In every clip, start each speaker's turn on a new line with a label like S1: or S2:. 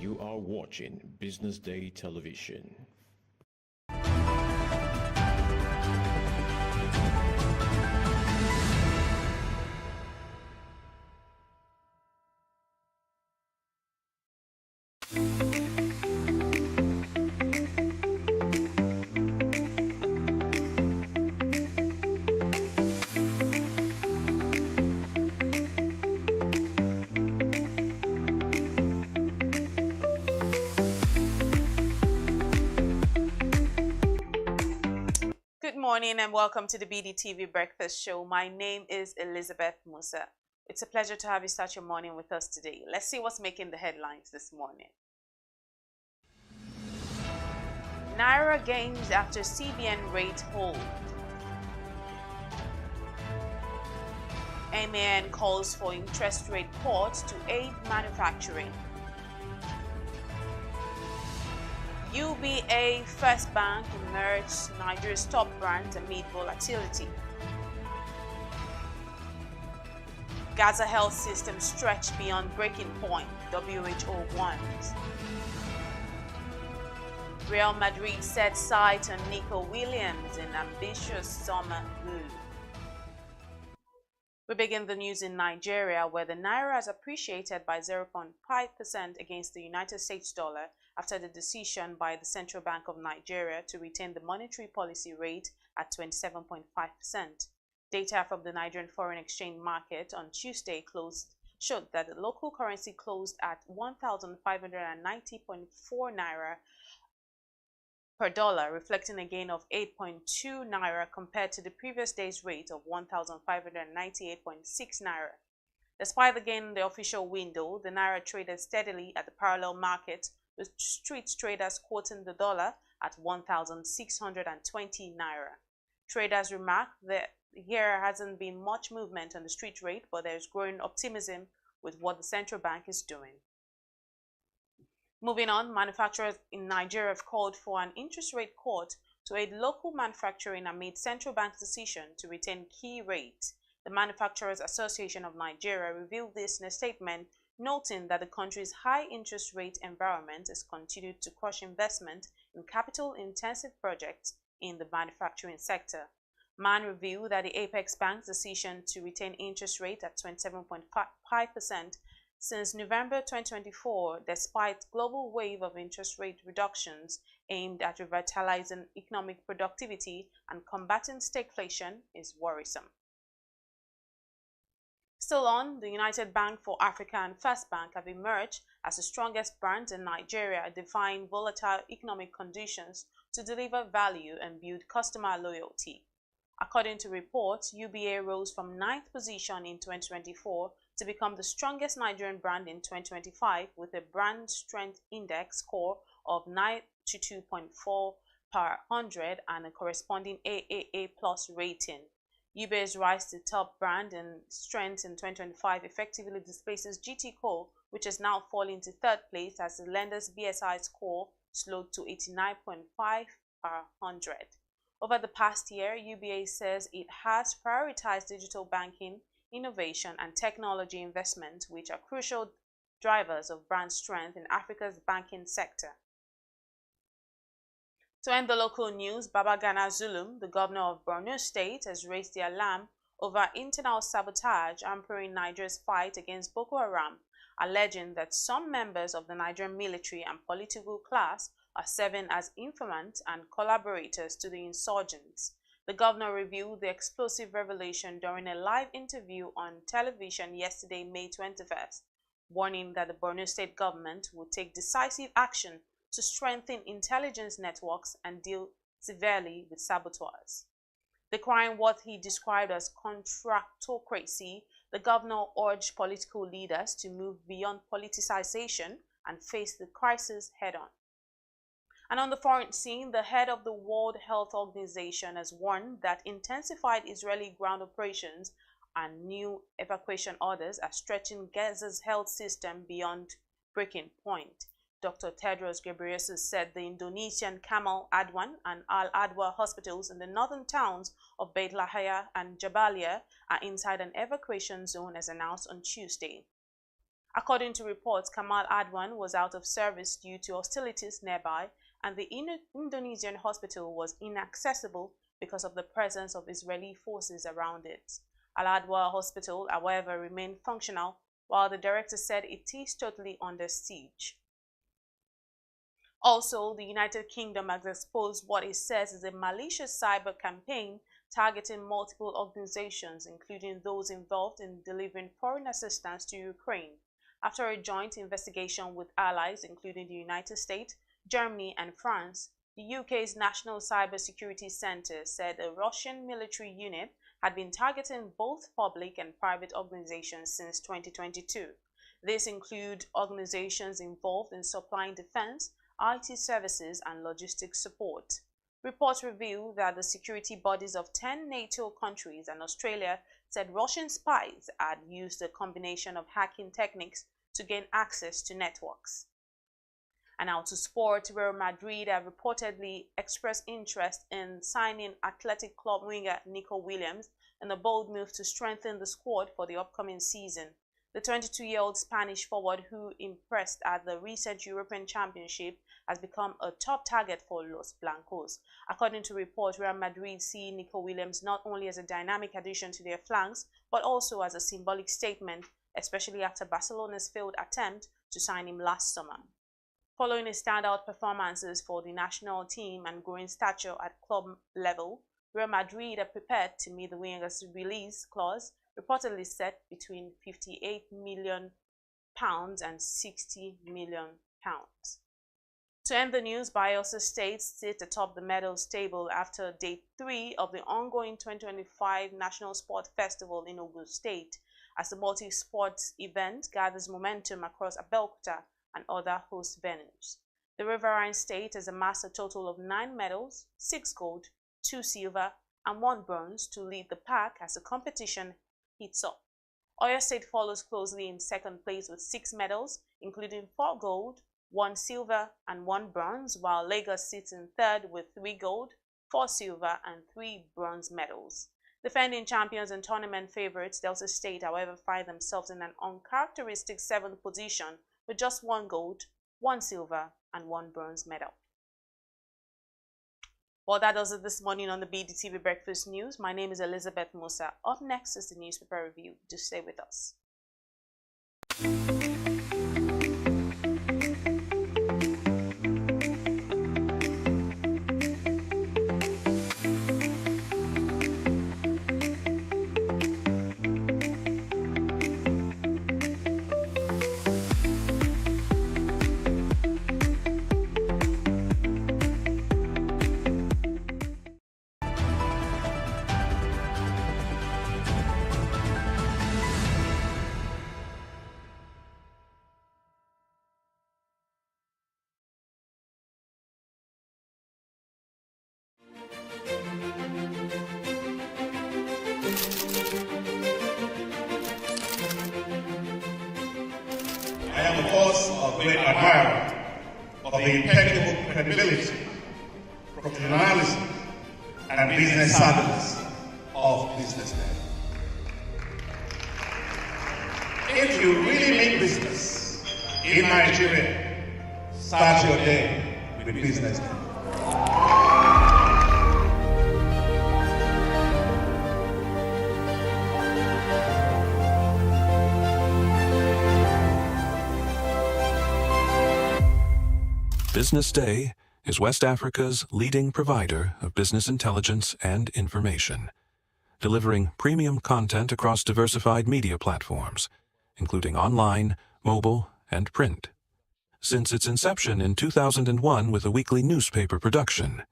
S1: You are watching Business Day Television.
S2: Good morning and welcome to the Bdtv Breakfast Show. My name is Elizabeth Musa. It's a pleasure to have you start your morning with us today. Let's see what's making the headlines this morning. Naira gains after CBN rate hold. MAN calls for interest rate cuts to aid manufacturing. UBA First Bank emerged Nigeria's top brand amid volatility. Gaza health system stretched beyond breaking point, WHO warns. Real Madrid set sight on Nico Williams in ambitious summer move. We begin the news in Nigeria, where the naira has appreciated by 0.5% against the United States dollar after the decision by the Central Bank of Nigeria to retain the monetary policy rate at 27.5%. Data from the Nigerian foreign exchange market on Tuesday showed that the local currency closed at 1,590.4 naira per dollar, reflecting a gain of 8.2 naira compared to the previous day's rate of 1,598.6 naira. Despite the gain in the official window, the naira traded steadily at the parallel market, with street traders quoting the dollar at 1,620 naira. Traders remark that there hasn't been much movement on the street rate, but there is growing optimism with what the central bank is doing. Moving on, manufacturers in Nigeria have called for an interest rate cut to aid local manufacturing amid central bank's decision to retain key rates. The Manufacturers Association of Nigeria revealed this in a statement, noting that the country's high interest rate environment has continued to crush investment in capital-intensive projects in the manufacturing sector. MAN revealed that the Apex Bank's decision to retain interest rate at 27.5% since November 2024, despite global wave of interest rate reductions aimed at revitalizing economic productivity and combating stagflation, is worrisome. Still on, the United Bank for Africa and First Bank have emerged as the strongest brands in Nigeria, defying volatile economic conditions to deliver value and build customer loyalty. According to reports, UBA rose from 9th position in 2024 to become the strongest Nigerian brand in 2025 with a brand strength index score of 92.4 per 100 and a corresponding AAA plus rating. UBA's rise to top brand and strength in 2025 effectively displaces GT Co, which has now fallen to 3rd place as the lender's BSI score slowed to 89.5 per 100. Over the past year, UBA says it has prioritized digital banking, innovation, and technology investment, which are crucial drivers of brand strength in Africa's banking sector. To end the local news, Babagana Zulum, the governor of Borno State, has raised the alarm over internal sabotage hampering Nigeria's fight against Boko Haram, alleging that some members of the Nigerian military and political class are serving as informants and collaborators to the insurgents. The governor revealed the explosive revelation during a live interview on television yesterday, May 21st, warning that the Borno State government will take decisive action to strengthen intelligence networks and deal severely with saboteurs. Decrying what he described as contractocracy, the governor urged political leaders to move beyond politicization and face the crisis head-on. And on the foreign scene, the head of the World Health Organization has warned that intensified Israeli ground operations and new evacuation orders are stretching Gaza's health system beyond breaking point. Dr. Tedros Ghebreyesus said the Indonesian Kamal Adwan and Al Adwa hospitals in the northern towns of Beit Lahia and Jabalia are inside an evacuation zone as announced on Tuesday. According to reports, Kamal Adwan was out of service due to hostilities nearby, and the Indonesian hospital was inaccessible because of the presence of Israeli forces around it. Al-Adwa Hospital, however, remained functional, while the director said it is totally under siege. Also, the United Kingdom has exposed what it says is a malicious cyber campaign targeting multiple organizations, including those involved in delivering foreign assistance to Ukraine. After a joint investigation with allies, including the United States, Germany, and France, the UK's National Cybersecurity Centre said a Russian military unit had been targeting both public and private organizations since 2022. These include organizations involved in supplying defense, IT services, and logistics support. Reports reveal that the security bodies of 10 NATO countries and Australia said Russian spies had used a combination of hacking techniques to gain access to networks. And now to sport, Real Madrid have reportedly expressed interest in signing Athletic Club winger Nico Williams in a bold move to strengthen the squad for the upcoming season. The 22-year-old Spanish forward, who impressed at the recent European Championship, has become a top target for Los Blancos. According to reports, Real Madrid see Nico Williams not only as a dynamic addition to their flanks, but also as a symbolic statement, especially after Barcelona's failed attempt to sign him last summer. Following his standout performances for the national team and growing stature at club level, Real Madrid are prepared to meet the winger's release clause, reportedly set between £58 million and £60 million. To end the news, Bielsa State sit atop the medals table after day 3 of the ongoing 2025 National Sport Festival in Ogun State, as the multi-sports event gathers momentum across Abeokuta and other host venues. The Riverine State has amassed a total of 9 medals, 6 gold, 2 silver, and 1 bronze to lead the pack as the competition heats up. Oyo State follows closely in second place with 6 medals, including 4 gold, 1 silver, and 1 bronze, while Lagos sits in third with 3 gold, 4 silver, and 3 bronze medals. Defending champions and tournament favorites, Delta State, however, find themselves in an uncharacteristic 7th position with just 1 gold, 1 silver, and 1 bronze medal. Well, that does it this morning on the Bdtv Breakfast News. My name is Elizabeth Musa. Up next is the newspaper review. Do stay with us.
S3: I am, of course, a great admirer of the impeccable credibility, professionalism, and business savviness of businessmen. If you really mean business in Nigeria, start your day with businessmen.
S4: Business Day is West Africa's leading provider of business intelligence and information, delivering premium content across diversified media platforms, including online, mobile, and print. Since its inception in 2001 with a weekly newspaper production,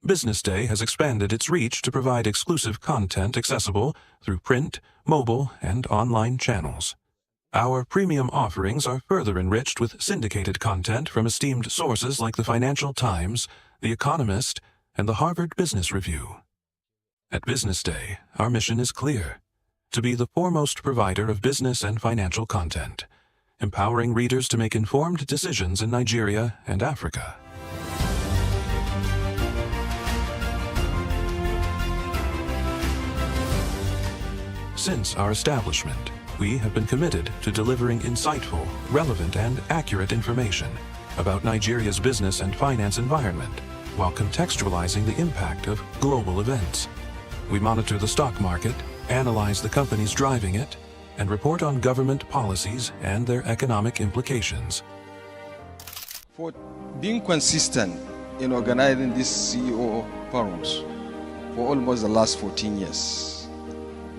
S4: Business Day has expanded its reach to provide exclusive content accessible through print, mobile, and online channels. Our premium offerings are further enriched with syndicated content from esteemed sources like the Financial Times, The Economist, and the Harvard Business Review. At Business Day, our mission is clear: to be the foremost provider of business and financial content, empowering readers to make informed decisions in Nigeria and Africa. Since our establishment, we have been committed to delivering insightful, relevant, and accurate information about Nigeria's business and finance environment, while contextualizing the impact of global events. We monitor the stock market, analyze the companies driving it, and report on government policies and their economic implications.
S5: For being consistent in organizing these CEO forums for almost the last 14 years,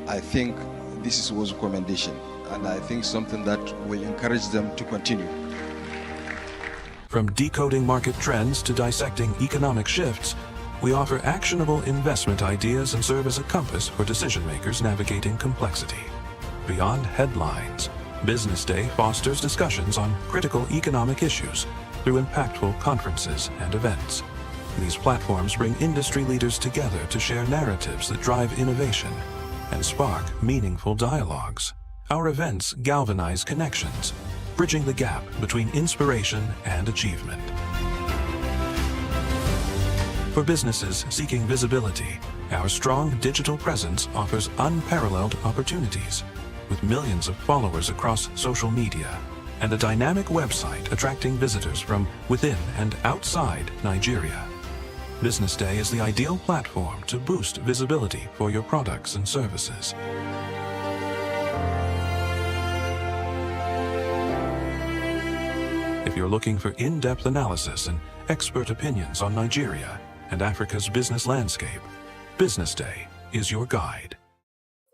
S5: I think this is worth commendation, and I think something that will encourage them to continue.
S4: From decoding market trends to dissecting economic shifts, we offer actionable investment ideas and serve as a compass for decision makers navigating complexity. Beyond headlines, Business Day fosters discussions on critical economic issues through impactful conferences and events. These platforms bring industry leaders together to share narratives that drive innovation and spark meaningful dialogues. Our events galvanize connections, bridging the gap between inspiration and achievement. For businesses seeking visibility, our strong digital presence offers unparalleled opportunities, with millions of followers across social media and a dynamic website attracting visitors from within and outside Nigeria. Business Day is the ideal platform to boost visibility for your products and services. If you're looking for in-depth analysis and expert opinions on Nigeria and Africa's business landscape, Business Day is your guide.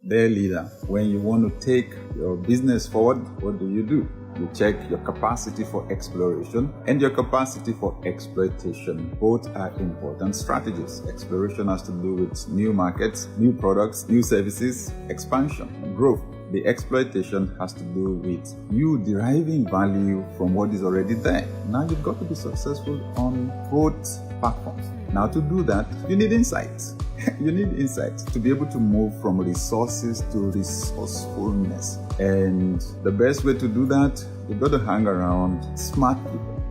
S6: Dear leader, when you want to take your business forward, what do? You check your capacity for exploration and your capacity for exploitation. Both are important strategies. Exploration has to do with new markets, new products, new services, expansion, and growth. The exploitation has to do with you deriving value from what is already there. Now you've got to be successful on both platforms. Now to do that, you need insights. You need insights to be able to move from resources to resourcefulness. And the best way to do that, you've got to hang around smart people.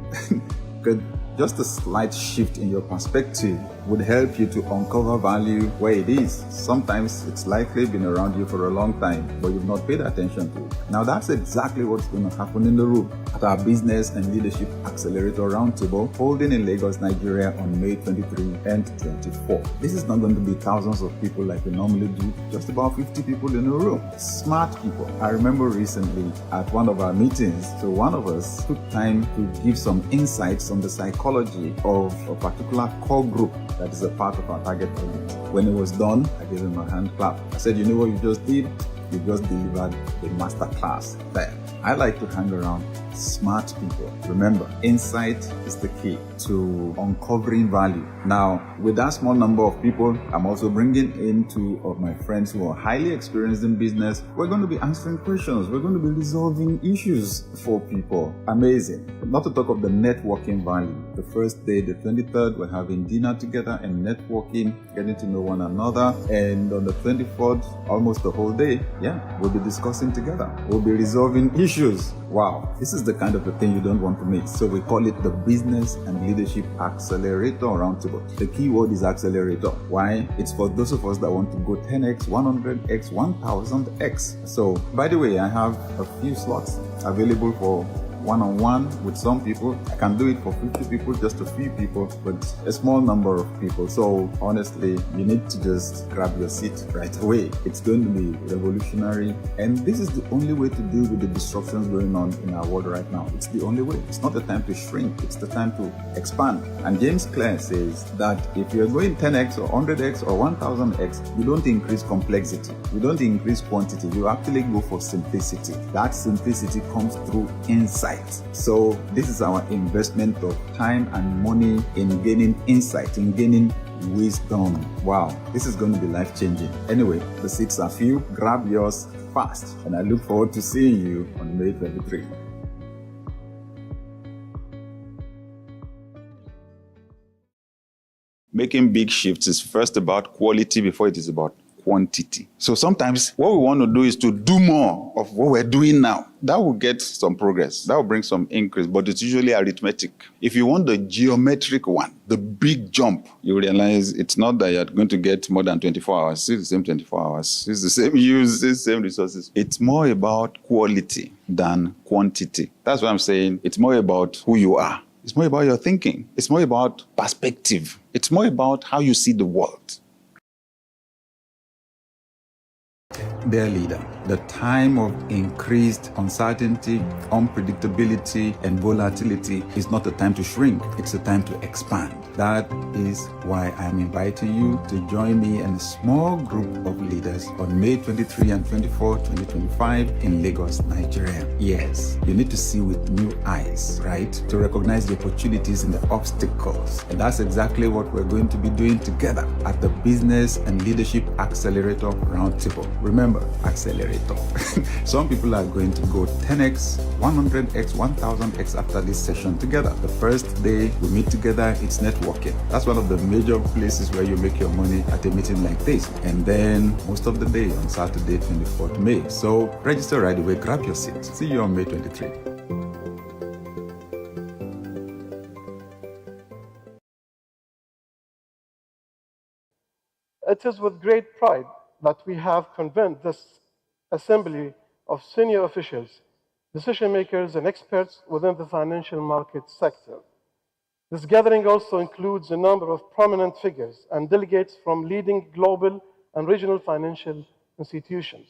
S6: Because just a slight shift in your perspective would help you to uncover value where it is. Sometimes it's likely been around you for a long time, but you've not paid attention to it. Now that's exactly what's going to happen in the room at our Business and Leadership Accelerator Roundtable, holding in Lagos, Nigeria on May 23 and 24. This is not going to be thousands of people like we normally do, just about 50 people in a room. Smart people. I remember recently at one of our meetings, so one of us took time to give some insights on the psychology of a particular core group that is a part of our target audience. When it was done, I gave him a hand clap. I said, you know what you just did? You just delivered a master class there. I like to hang around smart people. Remember, insight is the key to uncovering value. Now, with that small number of people, I'm also bringing in two of my friends who are highly experienced in business. We're going to be answering questions. We're going to be resolving issues for people. Amazing. Not to talk of the networking value. The first day, the 23rd, we're having dinner together and networking, getting to know one another. And on the 24th, almost the whole day, we'll be discussing together. We'll be resolving issues. Wow, this is the kind of a thing you don't want to miss. So we call it the Business and Leadership Accelerator Roundtable. The key word is accelerator. Why? It's for those of us that want to go 10x, 100x, 1000x. So, by the way, I have a few slots available for one-on-one with some people. I can do it for 50 people, just a few people, but a small number of people. So honestly, you need to just grab your seat right away. It's going to be revolutionary, and this is the only way to deal with the disruptions going on in our world right now. It's the only way. It's not the time to shrink, it's the time to expand. And James Clear says that if you're going 10x or 100x or 1000x, you don't increase complexity, you don't increase quantity, you actually go for simplicity. That simplicity comes through insight. So this is our investment of time and money in gaining insight, in gaining wisdom. Wow, this is going to be life-changing. Anyway, the seats are few. Grab yours fast, and I look forward to seeing you on May 23. Making big shifts is first about quality before it is about quantity. So sometimes what we want to do is to do more of what we're doing now. That will get some progress. That will bring some increase, but it's usually arithmetic. If you want the geometric one, the big jump, you realize it's not that you're going to get more than 24 hours. It's the same 24 hours. It's the same use, it's the same resources. It's more about quality than quantity. That's why I'm saying it's more about who you are. It's more about your thinking. It's more about perspective. It's more about how you see the world. Dear leader, the time of increased uncertainty, unpredictability, and volatility is not a time to shrink. It's a time to expand. That is why I'm inviting you to join me and a small group of leaders on May 23 and 24, 2025 in Lagos, Nigeria. Yes, you need to see with new eyes, right? To recognize the opportunities and the obstacles. And that's exactly what we're going to be doing together at the Business and Leadership Accelerator Roundtable. Remember, accelerator. Some people are going to go 10x, 100x, 1000x after this session together. The first day we meet together, it's networking. That's one of the major places where you make your money at a meeting like this. And then most of the day on Saturday, 24th May. So register right away, grab your seat. See you on May 23.
S7: It is with great pride that we have convened this assembly of senior officials, decision makers, and experts within the financial market sector. This gathering also includes a number of prominent figures and delegates from leading global and regional financial institutions.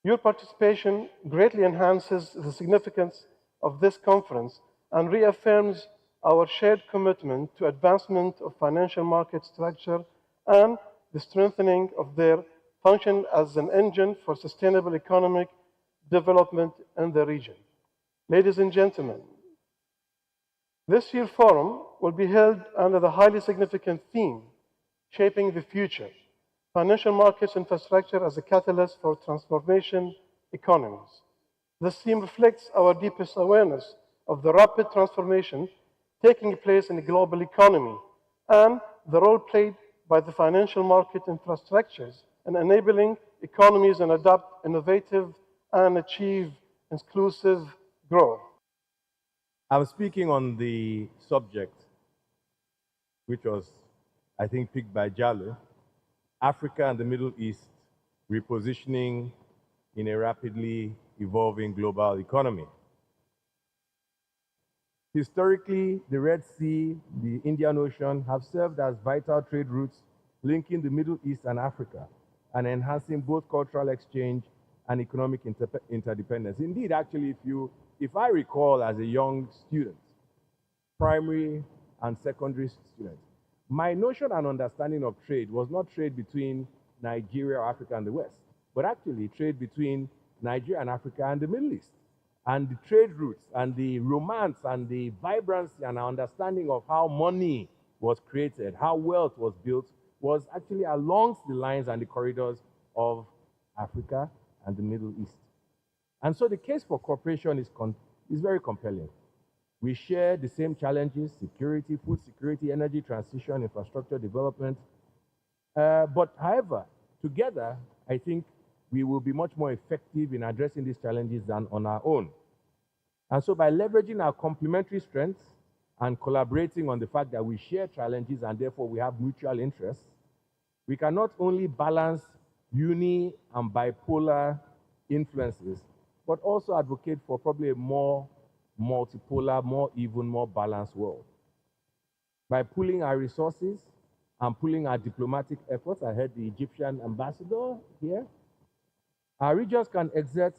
S7: Your participation greatly enhances the significance of this conference and reaffirms our shared commitment to advancement of financial market structure and the strengthening of their function as an engine for sustainable economic development in the region. Ladies and gentlemen, this year's forum will be held under the highly significant theme, Shaping the Future, Financial Markets Infrastructure as a Catalyst for Transformation Economies. This theme reflects our deepest awareness of the rapid transformation taking place in the global economy and the role played by the financial market infrastructures in enabling economies and adopt innovative and achieve inclusive growth.
S8: I'm speaking on the subject, which was, I think, picked by Jalo, Africa and the Middle East repositioning in a rapidly evolving global economy. Historically, the Red Sea, the Indian Ocean have served as vital trade routes linking the Middle East and Africa and enhancing both cultural exchange and economic interdependence. Indeed, actually, if I recall as a young student, primary and secondary student, my notion and understanding of trade was not trade between Nigeria or Africa and the West, but actually trade between Nigeria and Africa and the Middle East. And the trade routes and the romance and the vibrancy and our understanding of how money was created, how wealth was built, was actually along the lines and the corridors of Africa and the Middle East. And so the case for cooperation is very compelling. We share the same challenges: security, food security, energy transition, infrastructure development. But however, together, I think we will be much more effective in addressing these challenges than on our own. And so by leveraging our complementary strengths and collaborating on the fact that we share challenges and therefore we have mutual interests, we can not only balance uni and bipolar influences, but also advocate for probably a more multipolar, more even, more balanced world. By pooling our resources and pooling our diplomatic efforts, I heard the Egyptian ambassador here, our regions can exert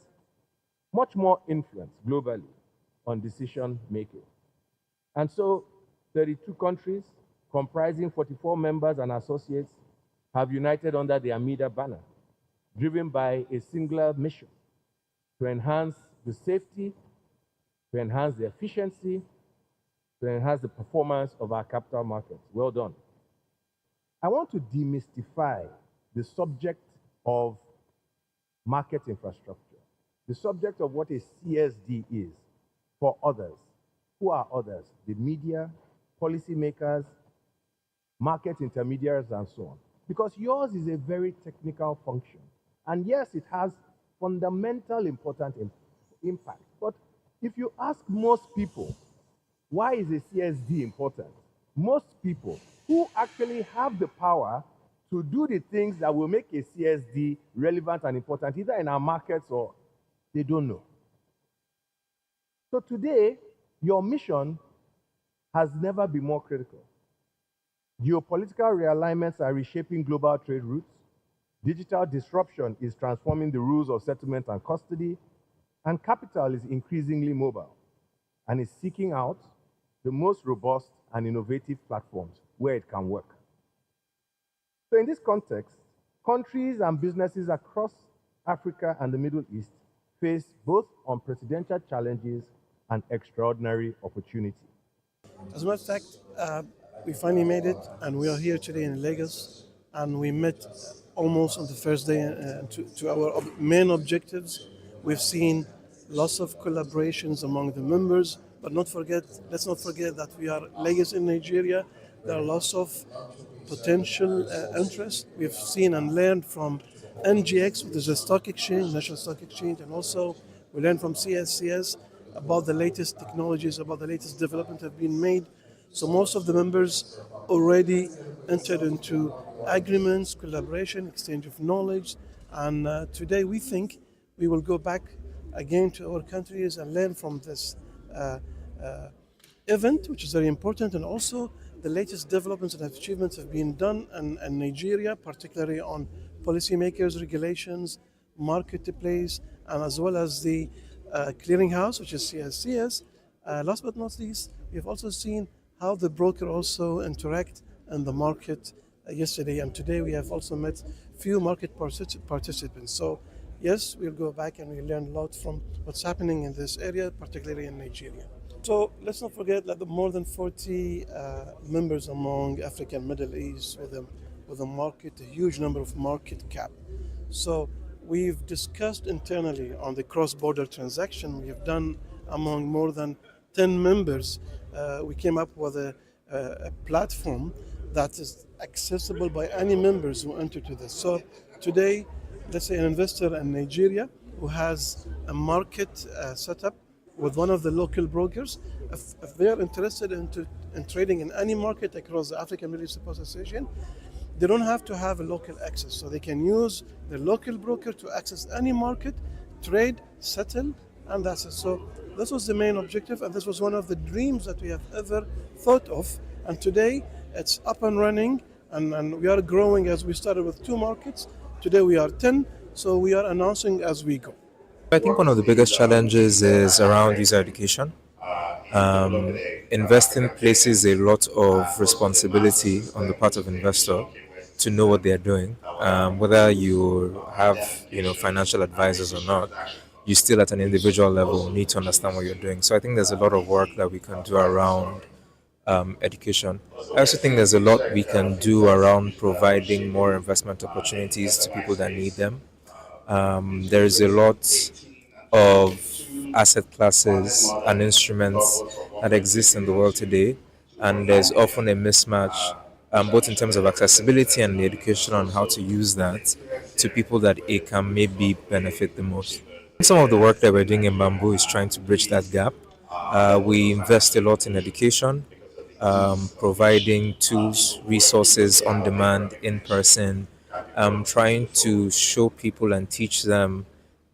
S8: much more influence globally on decision making. And so 32 countries comprising 44 members and associates have united under the AMIDA banner, driven by a singular mission to enhance the safety, to enhance the efficiency, to enhance the performance of our capital markets. Well done. I want to demystify the subject of market infrastructure, the subject of what a CSD is for others. Who are others? The media, policymakers, market intermediaries, and so on. because yours is a very technical function. And yes, it has fundamental important impact. But if you ask most people, why is a CSD important? Most people who actually have the power to do the things that will make a CSD relevant and important, either in our markets or they don't know. So today, your mission has never been more critical. Geopolitical realignments are reshaping global trade routes. Digital disruption is transforming the rules of settlement and custody, and capital is increasingly mobile and is seeking out the most robust and innovative platforms where it can work. So in this context, countries and businesses across Africa and the Middle East face both unprecedented challenges and extraordinary opportunity.
S7: As a matter of fact, we finally made it, and we are here today in Lagos, and we met almost on the first day to our main objectives. We've seen lots of collaborations among the members, but let's not forget that we are Lagos in Nigeria. There are lots of potential interest. We've seen and learned from NGX, which is a stock exchange, national stock exchange, and also we learned from CSCS about the latest technologies, about the latest development have been made. So most of the members already entered into agreements, collaboration, exchange of knowledge, and today we think we will go back again to our countries and learn from this event, which is very important, and also the latest developments and achievements have been done in Nigeria, particularly on policymakers, regulations, marketplace, and as well as the clearinghouse, which is CSCS. Last but not least, we've also seen how the broker also interact in the market yesterday, and today we have also met few market participants. So yes, we'll go back and we learn a lot from what's happening in this area, particularly in Nigeria. So let's not forget that the more than 40 members among Africa and Middle East with a market, a huge number of market cap. So we've discussed internally on the cross-border transaction we have done among more than 10 members. We came up with a platform that is accessible by any members who enter to this. So today, let's say an investor in Nigeria who has a market setup with one of the local brokers, if they are interested in trading in any market across the African Middle East Association, they don't have to have a local access. So they can use the local broker to access any market, trade, settle, and that's it. So this was the main objective, and this was one of the dreams that we have ever thought of. And today it's up and running, and we are growing as we started with 2 markets. Today we are 10, so we are announcing as we go.
S9: I think one of the biggest challenges is around user education. Investing places a lot of responsibility on the part of investor to know what they are doing. Whether you have financial advisors or not, you still at an individual level need to understand what you're doing. So I think there's a lot of work that we can do around education. I also think there's a lot we can do around providing more investment opportunities to people that need them. There's a lot of asset classes and instruments that exist in the world today, and there's often a mismatch both in terms of accessibility and the education on how to use that to people that it can maybe benefit the most. Some of the work that we're doing in Bamboo is trying to bridge that gap. We invest a lot in education, providing tools, resources on demand, in person, trying to show people and teach them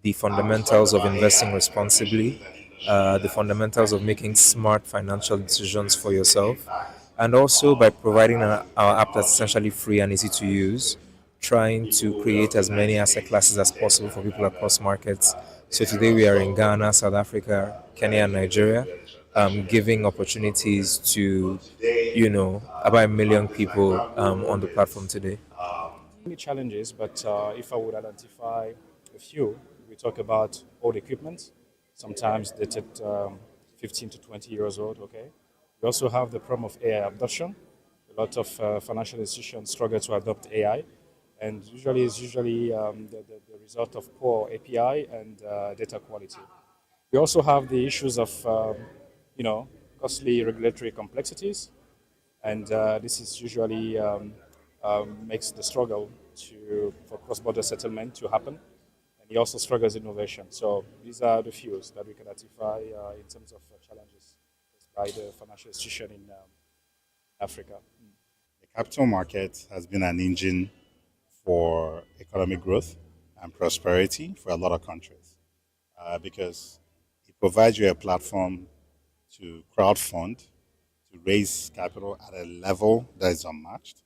S9: the fundamentals of investing responsibly, the fundamentals of making smart financial decisions for yourself, and also by providing our app that's essentially free and easy to use, trying to create as many asset classes as possible for people across markets. So today we are in Ghana, South Africa, Kenya, and Nigeria, giving opportunities to, about 1 million people on the platform today.
S10: Many challenges, but if I would identify a few, we talk about old equipment, sometimes dated 15 to 20 years old, okay? We also have the problem of AI adoption. A lot of financial institutions struggle to adopt AI, and it's usually the result of poor API and data quality. We also have the issues of, costly regulatory complexities, and this is usually makes the struggle for cross-border settlement to happen, and he also struggles innovation. So these are the few that we can identify in terms of challenges faced by the financial institution in Africa.
S3: The capital market has been an engine for economic growth and prosperity for a lot of countries because it provides you a platform to crowdfund, to raise capital at a level that is unmatched.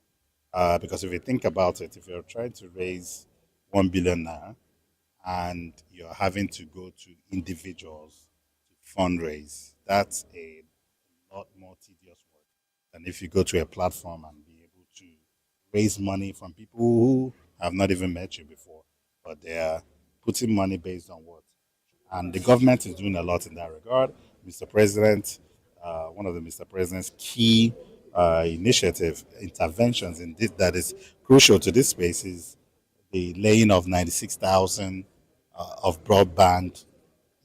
S3: Because if you think about it, if you're trying to raise 1 billion naira and you're having to go to individuals to fundraise, that's a lot more tedious work than if you go to a platform and be able to raise money from people who have not even met you before, but they are putting money based on what. And the government is doing a lot in that regard. Mr. President, one of the Mr. President's key initiative interventions in this that is crucial to this space is the laying of 96,000 of broadband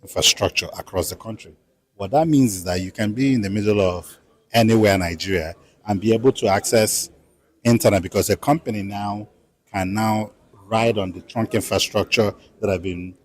S3: infrastructure across the country. What that means is that you can be in the middle of anywhere in Nigeria and be able to access internet because a company now can now ride on the trunk infrastructure that have been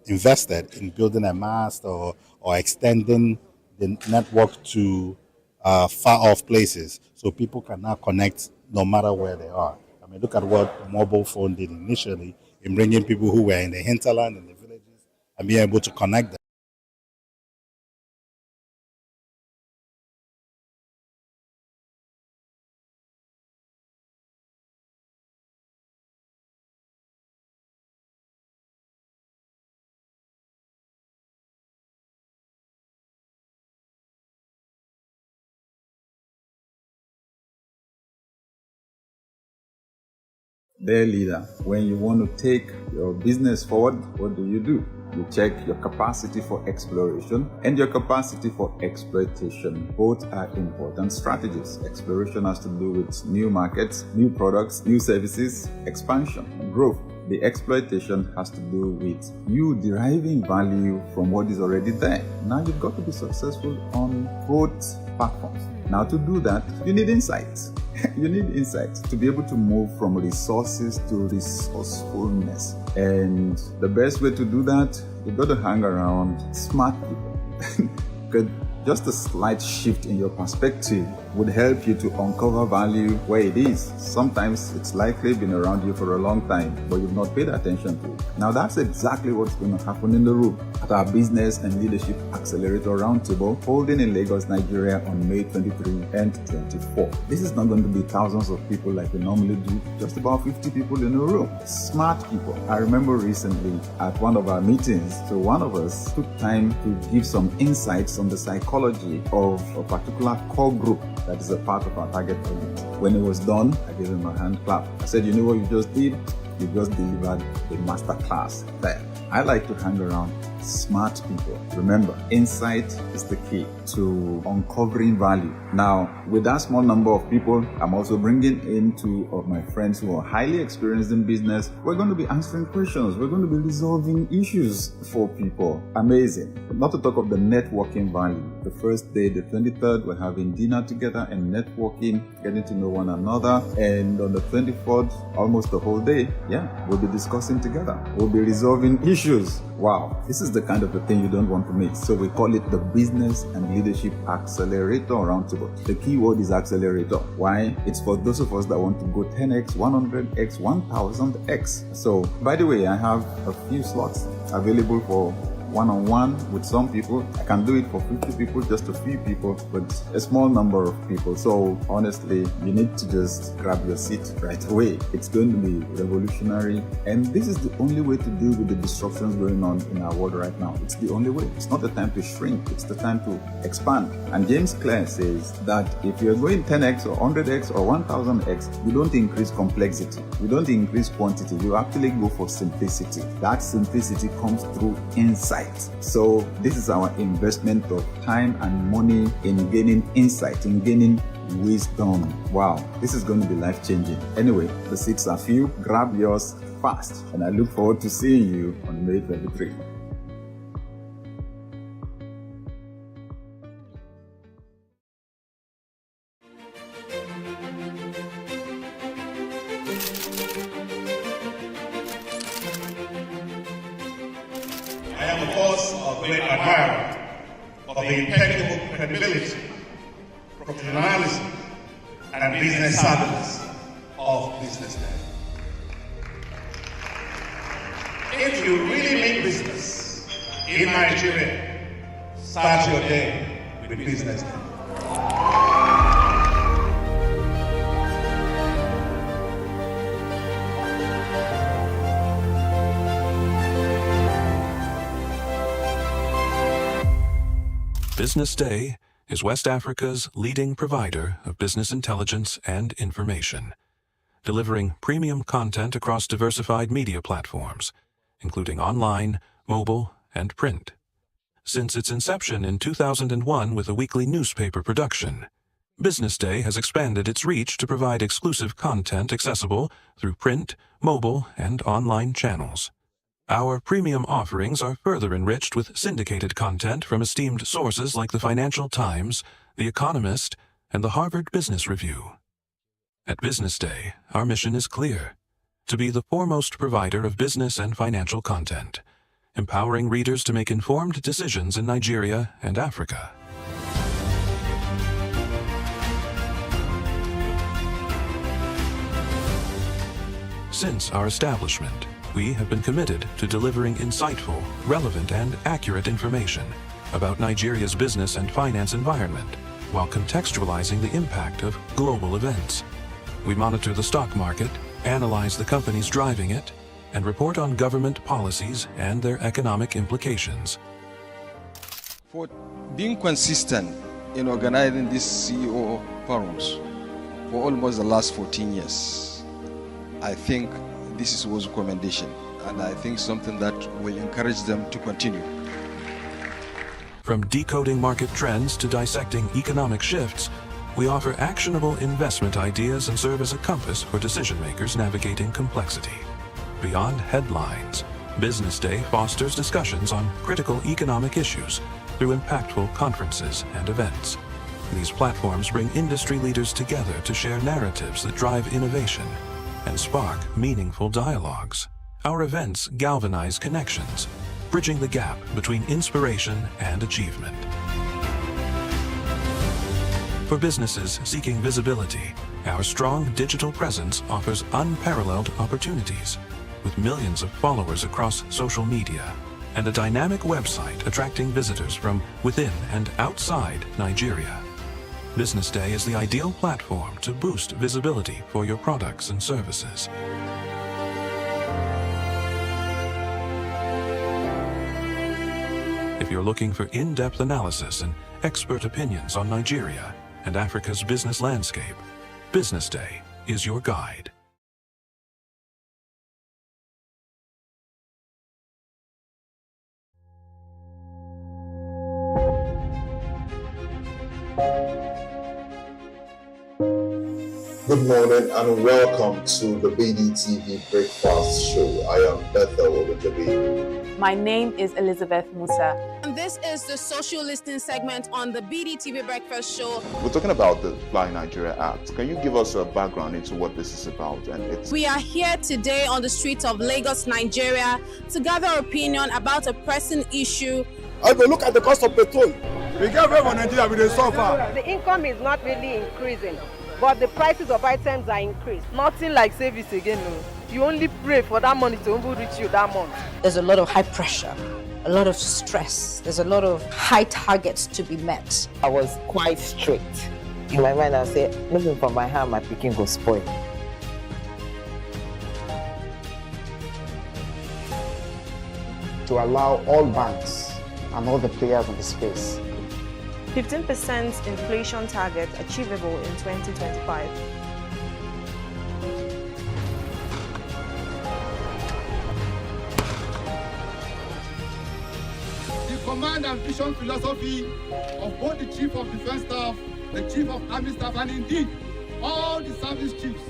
S3: invested in building a mast or extending the network to far off places so people can now connect no matter where they are. I mean, look at what mobile phone did initially in bringing people who were in the hinterland, in the villages, and being able to connect them.
S6: Their leader, when you want to take your business forward, what do? You check your capacity for exploration and your capacity for exploitation. Both are important strategies. Exploration has to do with new markets, new products, new services, expansion, and growth. The exploitation has to do with you deriving value from what is already there. Now you've got to be successful on both platforms. Now to do that, you need insights. You need insights to be able to move from resources to resourcefulness. And the best way to do that, you've got to hang around smart people. Because just a slight shift in your perspective would help you to uncover value where it is. Sometimes it's likely been around you for a long time, but you've not paid attention to it. Now that's exactly what's going to happen in the room at our Business and Leadership Accelerator Roundtable holding in Lagos, Nigeria on May 23 and 24. This is not going to be thousands of people like we normally do, just about 50 people in a room. Smart people. I remember recently at one of our meetings, so one of us took time to give some insights on the psychology of a particular core group that is a part of our target audience. When it was done, I gave him a hand clap. I said, you know what you just did? You just delivered a master class there. I like to hang around smart people. Remember, insight is the key to uncovering value. Now, with that small number of people, I'm also bringing in two of my friends who are highly experienced in business. We're going to be answering questions. We're going to be resolving issues for people. Amazing. Not to talk of the networking value. The first day, the 23rd, we're having dinner together and networking, getting to know one another. And on the 24th, almost the whole day, we'll be discussing together. We'll be resolving issues. Wow, this is the kind of a thing you don't want to miss. So we call it the Business and Leadership Accelerator Roundtable. The key word is accelerator. Why? It's for those of us that want to go 10x, 100x, 1000x. So, by the way, I have a few slots available for one-on-one with some people. I can do it for 50 people, just a few people, but a small number of people. So honestly, you need to just grab your seat right away. It's going to be revolutionary. And this is the only way to deal with the disruptions going on in our world right now. It's the only way. It's not the time to shrink. It's the time to expand. And James Clear says that if you're going 10x or 100x or 1000x, you don't increase complexity. You don't increase quantity. You actually go for simplicity. That simplicity comes through insight. So this is our investment of time and money in gaining insight, in gaining wisdom. Wow, this is going to be life-changing. Anyway, the seats are few. Grab yours fast. And I look forward to seeing you on May 23.
S11: of the impeccable credibility, professionalism, and business savviness of Business Day. If you really mean business in Nigeria, start your day with Business Day.
S4: Business Day is West Africa's leading provider of business intelligence and information, delivering premium content across diversified media platforms, including online, mobile, and print. Since its inception in 2001 with a weekly newspaper production, Business Day has expanded its reach to provide exclusive content accessible through print, mobile, and online channels. Our premium offerings are further enriched with syndicated content from esteemed sources like the Financial Times, The Economist, and the Harvard Business Review. At Business Day, our mission is clear: to be the foremost provider of business and financial content, empowering readers to make informed decisions in Nigeria and Africa. Since our establishment, we have been committed to delivering insightful, relevant, and accurate information about Nigeria's business and finance environment, while contextualizing the impact of global events. We monitor the stock market, analyze the companies driving it, and report on government policies and their economic implications.
S5: For being consistent in organizing these CEO forums for almost the last 14 years, I think this was a commendation, and I think something that will encourage them to continue.
S4: From decoding market trends to dissecting economic shifts, we offer actionable investment ideas and serve as a compass for decision makers navigating complexity. Beyond headlines, Business Day fosters discussions on critical economic issues through impactful conferences and events. These platforms bring industry leaders together to share narratives that drive innovation and spark meaningful dialogues. Our events galvanize connections, bridging the gap between inspiration and achievement. For businesses seeking visibility, our strong digital presence offers unparalleled opportunities, with millions of followers across social media and a dynamic website attracting visitors from within and outside Nigeria. Business Day is the ideal platform to boost visibility for your products and services. If you're looking for in-depth analysis and expert opinions on Nigeria and Africa's business landscape, Business Day is your guide.
S12: Good morning and welcome to the Bdtv Breakfast Show. I am Bethel Obajabi.
S13: My name is Elizabeth Musa.
S14: And this is the social listening segment on the Bdtv Breakfast Show.
S15: We're talking about the Fly Nigeria Act. Can you give us a background into what this is about?
S14: We are here today on the streets of Lagos, Nigeria, to gather opinion about a pressing issue.
S16: I will look at the cost of petrol. We get very for Nigeria with the suffer.
S17: The income is not really increasing, but the prices of items are increased.
S18: Nothing like savings again. No. You only pray for that money to reach you that month.
S19: There's a lot of high pressure, a lot of stress. There's a lot of high targets to be met.
S20: I was quite strict. In my mind, I said, looking for my hand, my picking go spoil.
S21: To allow all banks and all the players in the space
S22: 15% inflation target achievable in 2025.
S16: The command and vision philosophy of both the Chief of Defense Staff, the Chief of Army Staff, and indeed all the service chiefs.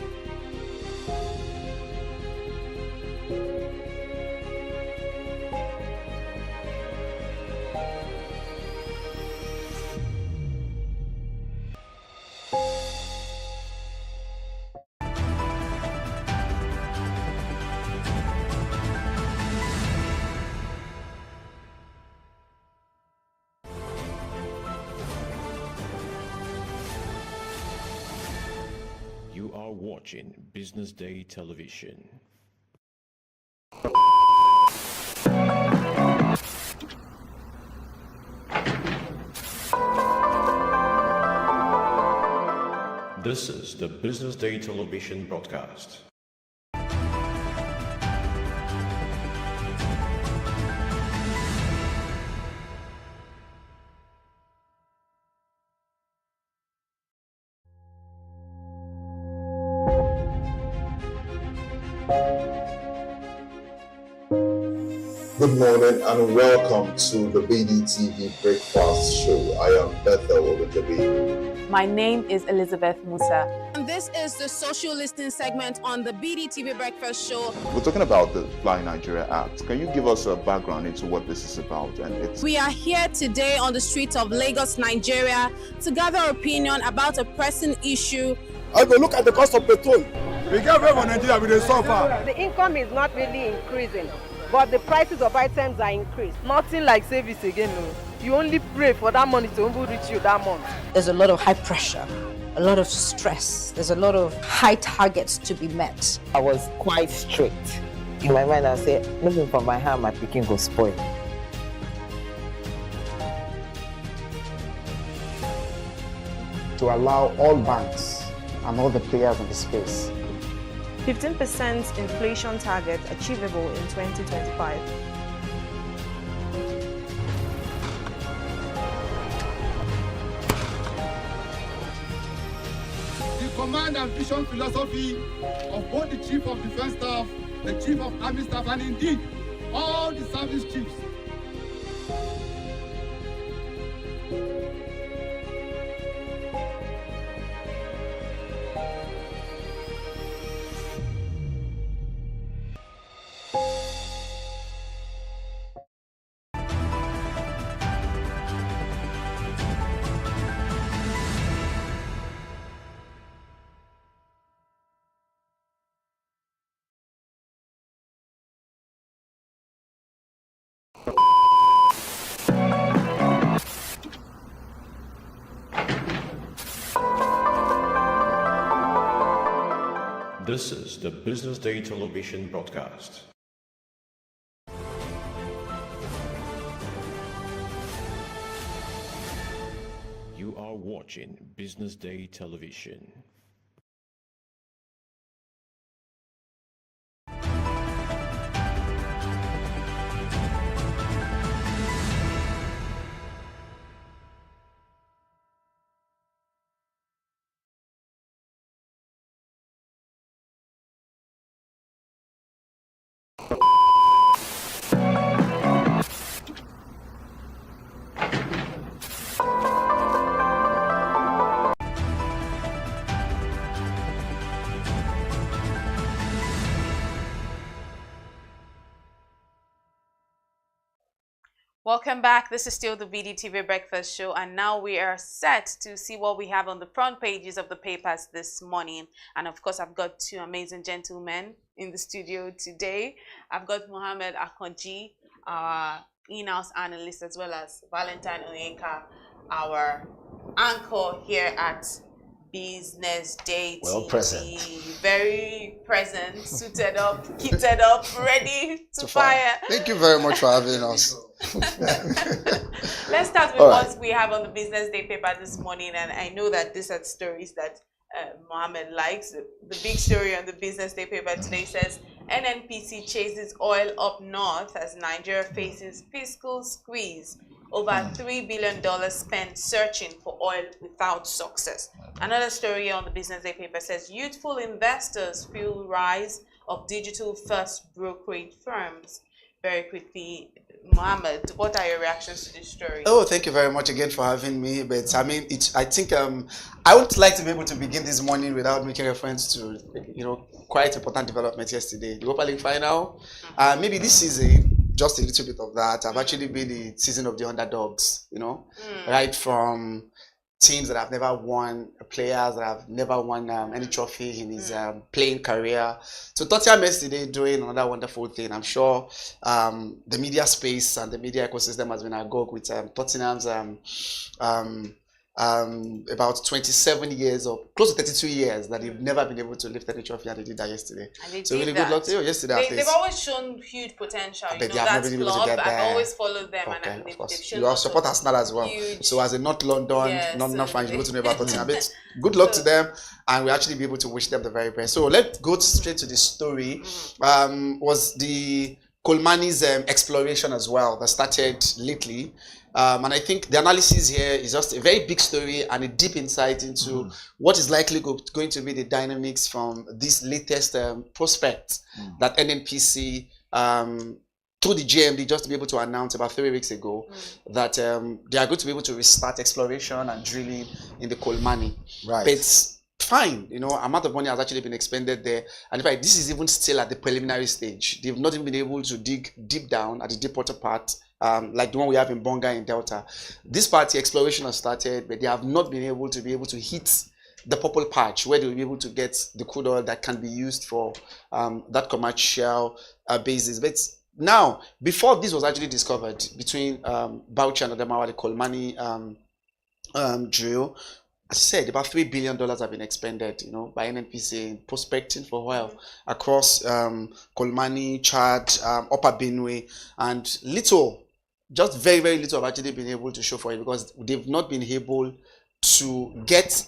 S1: watching Business Day Television. This is the Business Day Television broadcast.
S12: Good morning and welcome to the Bdtv Breakfast Show. I am Bethel over Bdtv.
S13: My name is Elizabeth Musa.
S14: And this is the social listening segment on the Bdtv Breakfast Show.
S15: We're talking about the Fly Nigeria Act. Can you give us a background into what this is about?
S14: We are here today on the streets of Lagos, Nigeria, to gather opinion about a pressing issue.
S16: I go look at the cost of petrol. We get very Nigeria with the suffer.
S17: The income is not really increasing, but the prices of items are increased.
S18: Nothing like service again, no. You only pray for that money to reach you that month.
S19: There's a lot of high pressure, a lot of stress. There's a lot of high targets to be met.
S20: I was quite strict. In my mind, I said, looking for my hand, my picking go spoil.
S21: To allow all banks and all the players in the space
S22: 15% inflation target achievable in 2025.
S16: The command and vision philosophy of both the Chief of Defense Staff, the Chief of Army Staff, and indeed all the service chiefs.
S1: This is the Business Day Television broadcast. You are watching Business Day Television.
S13: Welcome back. This is still the Bdtv Breakfast Show, and now we are set to see what we have on the front pages of the papers this morning. And of course, I've got two amazing gentlemen in the studio today. I've got Mohammed Akonji, our in-house analyst, as well as Valentine Oyenka, our anchor here at Business Day
S2: Well
S13: TV.
S2: present.
S13: Very present, suited up, kitted up, ready to fire.
S2: Thank you very much for having us.
S13: Let's start with what we have on the Business Day paper this morning, and I know that these are stories that Mohammed likes. The big story on the Business Day paper today says NNPC chases oil up north as Nigeria faces fiscal squeeze. Over $3 billion spent searching for oil without success. Another story on the Business Day paper says youthful investors fuel rise of digital-first brokerage firms. Very quickly, Mohammed, what are your reactions to this story?
S2: Oh, thank you very much again for having me. But I mean, I think I would like to be able to begin this morning without making reference to, quite important development yesterday. The Europa League final. Maybe this season, just a little bit of that. I've actually been the season of the underdogs, right from teams that have never won, players that have never won any trophy in his playing career. So Tottenham yesterday doing another wonderful thing. I'm sure the media space and the media ecosystem has been agog with Tottenham's about 27 years or close to 32 years that they've never been able to lift any trophy, and they did that yesterday. So really good luck to you yesterday.
S13: They've always shown huge potential.
S2: But they have not been able to get there.
S13: I've always followed them,
S2: okay,
S13: and
S2: of course.
S13: they've shown
S2: You support Arsenal as well.
S13: Huge.
S2: So as a North London, not fans, you go to know about Tottenham. Good luck to them, and we actually be able to wish them the very best. So let's go straight to the story. Was the Kolmani's exploration as well that started lately. And I think the analysis here is just a very big story and a deep insight into what is likely going to be the dynamics from this latest prospect that NNPC through the GMD just to be able to announce about 3 weeks ago that they are going to be able to restart exploration and drilling in the Kolmani.
S7: Right.
S2: But it's fine, amount of money has actually been expended there. And in fact, this is even still at the preliminary stage. They've not even been able to dig deep down at the deep water part. Like the one we have in Bonga in Delta. This party exploration has started, but they have not been able to hit the purple patch where they will be able to get the crude oil that can be used for that commercial basis. But now, before this was actually discovered between Bauchi and Adamawa, the Kolmani drill, as I said, about $3 billion have been expended, by NNPC in prospecting for oil across Kolmani, Chad, Upper Benue, and just very, very little have actually been able to show for it because they've not been able to get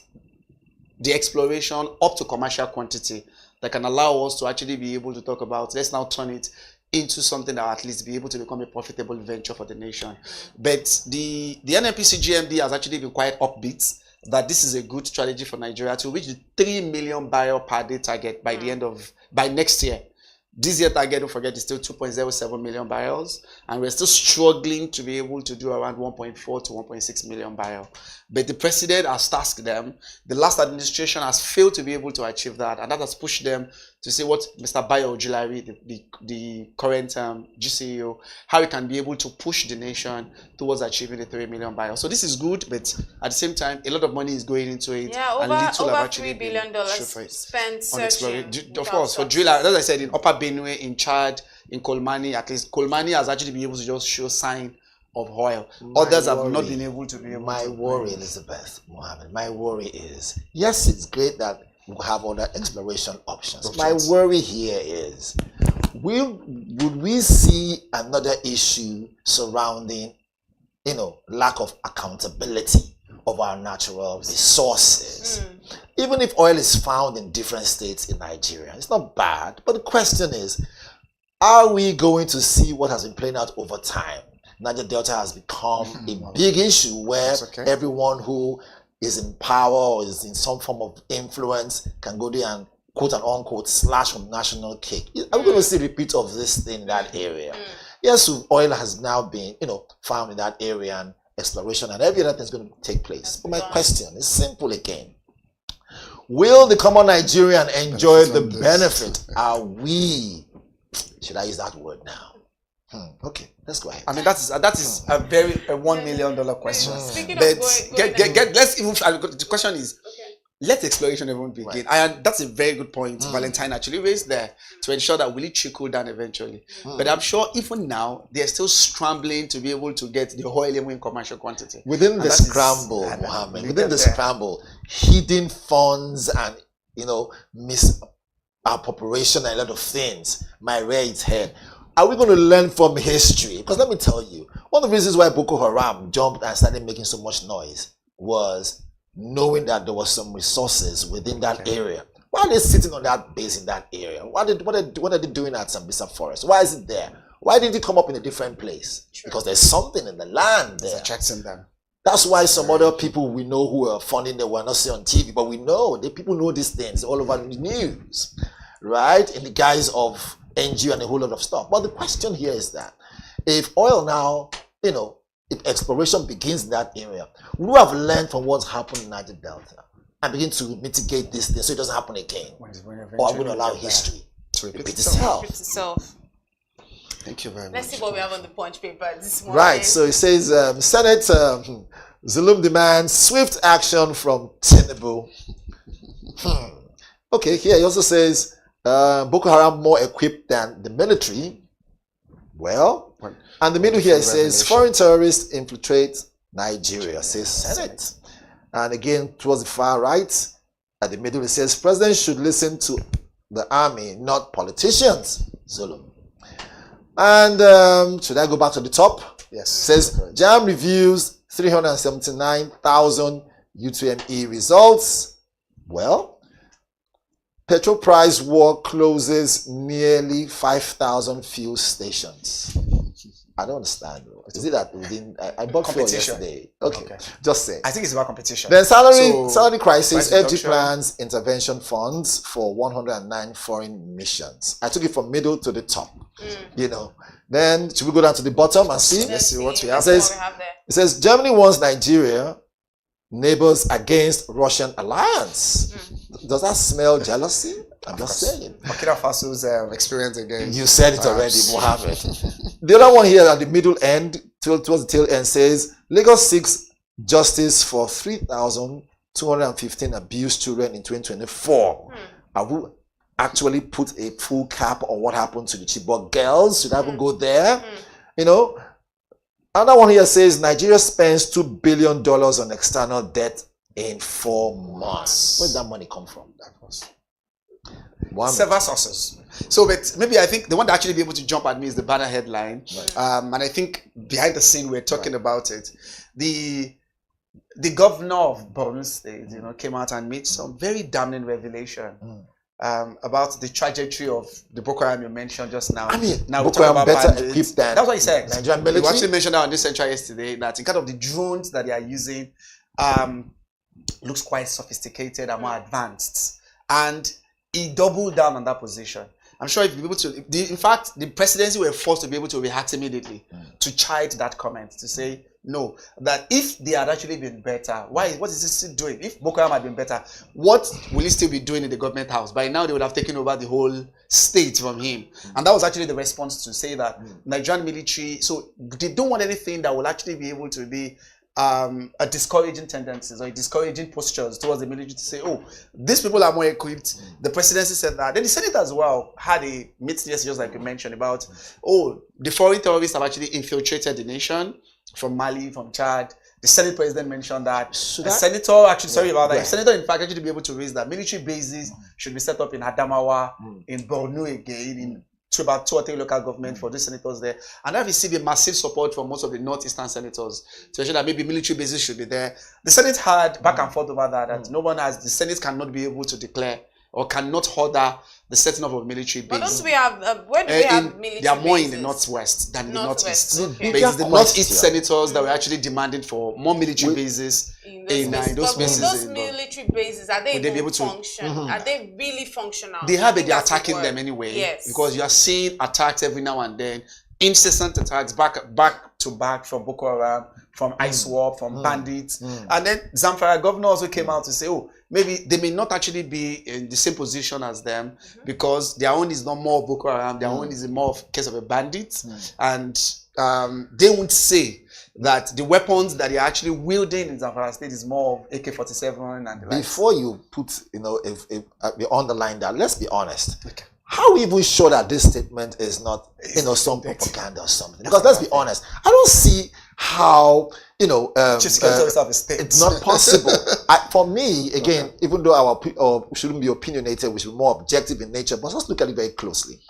S2: the exploration up to commercial quantity that can allow us to actually be able to talk about, let's now turn it into something that will at least be able to become a profitable venture for the nation. But the NNPC GMD has actually been quite upbeat that this is a good strategy for Nigeria to reach the 3 million barrel per day target by by next year. This year target, don't forget, is still 2.07 million barrels, and we're still struggling to be able to do around 1.4 to 1.6 million barrels. But the president has tasked them. The last administration has failed to be able to achieve that, and that has pushed them to say what Mr. Bayo Ojulari, the current GCEO, how he can be able to push the nation towards achieving the 3 million barrels. So this is good, but at the same time, a lot of money is going into it.
S13: Yeah, over $3 billion spent searching.
S2: Of course, for drill, as I said, in Upper Benue, in Chad, in Kolmani, at least Kolmani has actually been able to just show sign of oil. Others have not been able to be able to.
S7: My worry, Elizabeth Mohammed, my worry is, yes, it's great that we have other exploration options. My worry here is, would we see another issue surrounding, lack of accountability of our natural resources? Even if oil is found in different states in Nigeria, it's not bad. But the question is, are we going to see what has been playing out over time? Niger Delta has become a big issue where everyone who is in power or is in some form of influence can go there and quote and unquote slash from national cake. Are we going to see a repeat of this thing in that area? Yes, oil has now been, found in that area and exploration and every other thing is going to take place. But my question is simple again. Will the common Nigerian enjoy the benefit? Are we, should I use that word now? Okay, let's go ahead.
S2: I mean, that is a very $1 million question.
S13: Speaking
S2: but
S13: of
S2: let's even. The question is, let exploration even begin. And that's a very good point. Valentine actually raised there to ensure that will it trickle down eventually. But I'm sure even now they're still scrambling to be able to get the oil in commercial quantity.
S7: Within the scramble, Mohammed, within the scramble, hidden funds and misappropriation and a lot of things might rear its head. Are we going to learn from history? Because let me tell you, one of the reasons why Boko Haram jumped and started making so much noise was knowing that there was some resources within that area. Why are they sitting on that base in that area? What are they doing at Sambisa Forest? Why is it there? Why didn't it come up in a different place? Because there's something in the land there.
S2: It's attracting them.
S7: That's why some other people we know who are funding them, we're not seeing on TV, but we know, people know these things all over the news, right? In the guise of NGO and a whole lot of stuff. But the question here is that if oil now, if exploration begins in that area, we have learned from what's happened in Niger Delta and begin to mitigate this thing so it doesn't happen again. Or are we going to allow history to repeat itself?
S2: Thank you very much.
S13: Let's see what we have on the punch paper this morning.
S7: Right, so it says Senate Zulum demands swift action from Tinubu. Okay, here he also says Boko Haram more equipped than the military. Well, and the middle here says foreign terrorists infiltrate Nigeria, says Senate. And again, towards the far right, at the middle, it says, President should listen to the army, not politicians. Zulu. And should I go back to the top?
S2: Yes.
S7: It says, JAM reviews 379,000 U2ME results. Well, petrol price war closes nearly 5,000 fuel stations. I don't understand. Is it that I bought fuel yesterday? Okay. Just say.
S2: I think it's about competition.
S7: Then salary crisis,
S2: price
S7: FG
S2: reduction.
S7: plans intervention funds for 109 foreign missions. I took it from middle to the top. You know. Then should we go down to the bottom and see?
S2: Let's see what we have.
S7: It says Germany wants Nigeria neighbors against Russian alliance. Does that smell jealousy? I'm just saying.
S2: Burkina Faso's experience again.
S7: You said it already, Mohammed. The other one here at the middle end, towards the tail end, says Lagos seeks justice for 3,215 abused children in 2024. Have we actually put a full cap on what happened to the Chibok girls? Should I even go there? You know? Another one here says Nigeria spends $2 billion on external debt in 4 months. Where did that money come from? That was
S2: several sources. So, but maybe I think the one that actually be able to jump at me is the banner headline.
S7: Right.
S2: And I think behind the scene we're talking about it. The governor of Borno State, came out and made some very damning revelation about the trajectory of the Boko Haram you mentioned just now.
S7: I mean,
S2: now
S7: Boko Haram better equipped than
S2: that's what he said.
S7: Nigerian military.
S2: You actually mentioned that on this central yesterday that in kind of the drones that they are using looks quite sophisticated and more advanced. And he doubled down on that position. I'm sure if you're able to, in fact, the presidency were forced to be able to react immediately to chide that comment, to say, no, that if they had actually been better, what is he still doing? If Boko Haram had been better, what will he still be doing in the government house? By now, they would have taken over the whole state from him. And that was actually the response to say that Nigerian military, so they don't want anything that will actually be able to be a discouraging tendencies or discouraging postures towards the military to say, oh, these people are more equipped. The presidency said that. Then the Senate as well had a meeting yesterday, just like you mentioned, about, oh, the foreign terrorists have actually infiltrated the nation from Mali, from Chad. The Senate president mentioned that. The senator, actually, sorry about that. The senator, in fact, actually be able to raise that military bases should be set up in Adamawa, in Borno again, in about 2 or 3 local government for these senators there, and I've received a massive support from most of the northeastern senators to ensure that maybe military bases should be there. The Senate had back and forth over that no one has, the Senate cannot be able to declare or cannot order the setting up of a military base.
S13: But don't we have, where do we have military
S2: They are more
S13: bases?
S2: in the northwest than in the northeast.
S13: Okay.
S2: But it's the northeast senators that were actually demanding for more military bases in those spaces.
S13: Those military bases, are they able to function? Are they really functional?
S2: They have it, they're attacking them anyway.
S13: Yes.
S2: Because you are seeing attacks every now and then, incessant attacks back to back from Boko Haram, from ISWAP, from bandits. And then Zamfara governor also came out to say, oh, maybe they may not actually be in the same position as them because their own is not more of Boko Haram, their own is more of case of a bandit. And they would say that the weapons that they're actually wielding in Zamfara State is more of AK-47 and the like.
S7: Before you put, you underline that, let's be honest. Okay. How are we even sure that this statement is not, some propaganda or something? Because let's be honest, I don't see how, it's not possible. For me, again, even though we shouldn't be opinionated, we should be more objective in nature, but let's look at it very closely.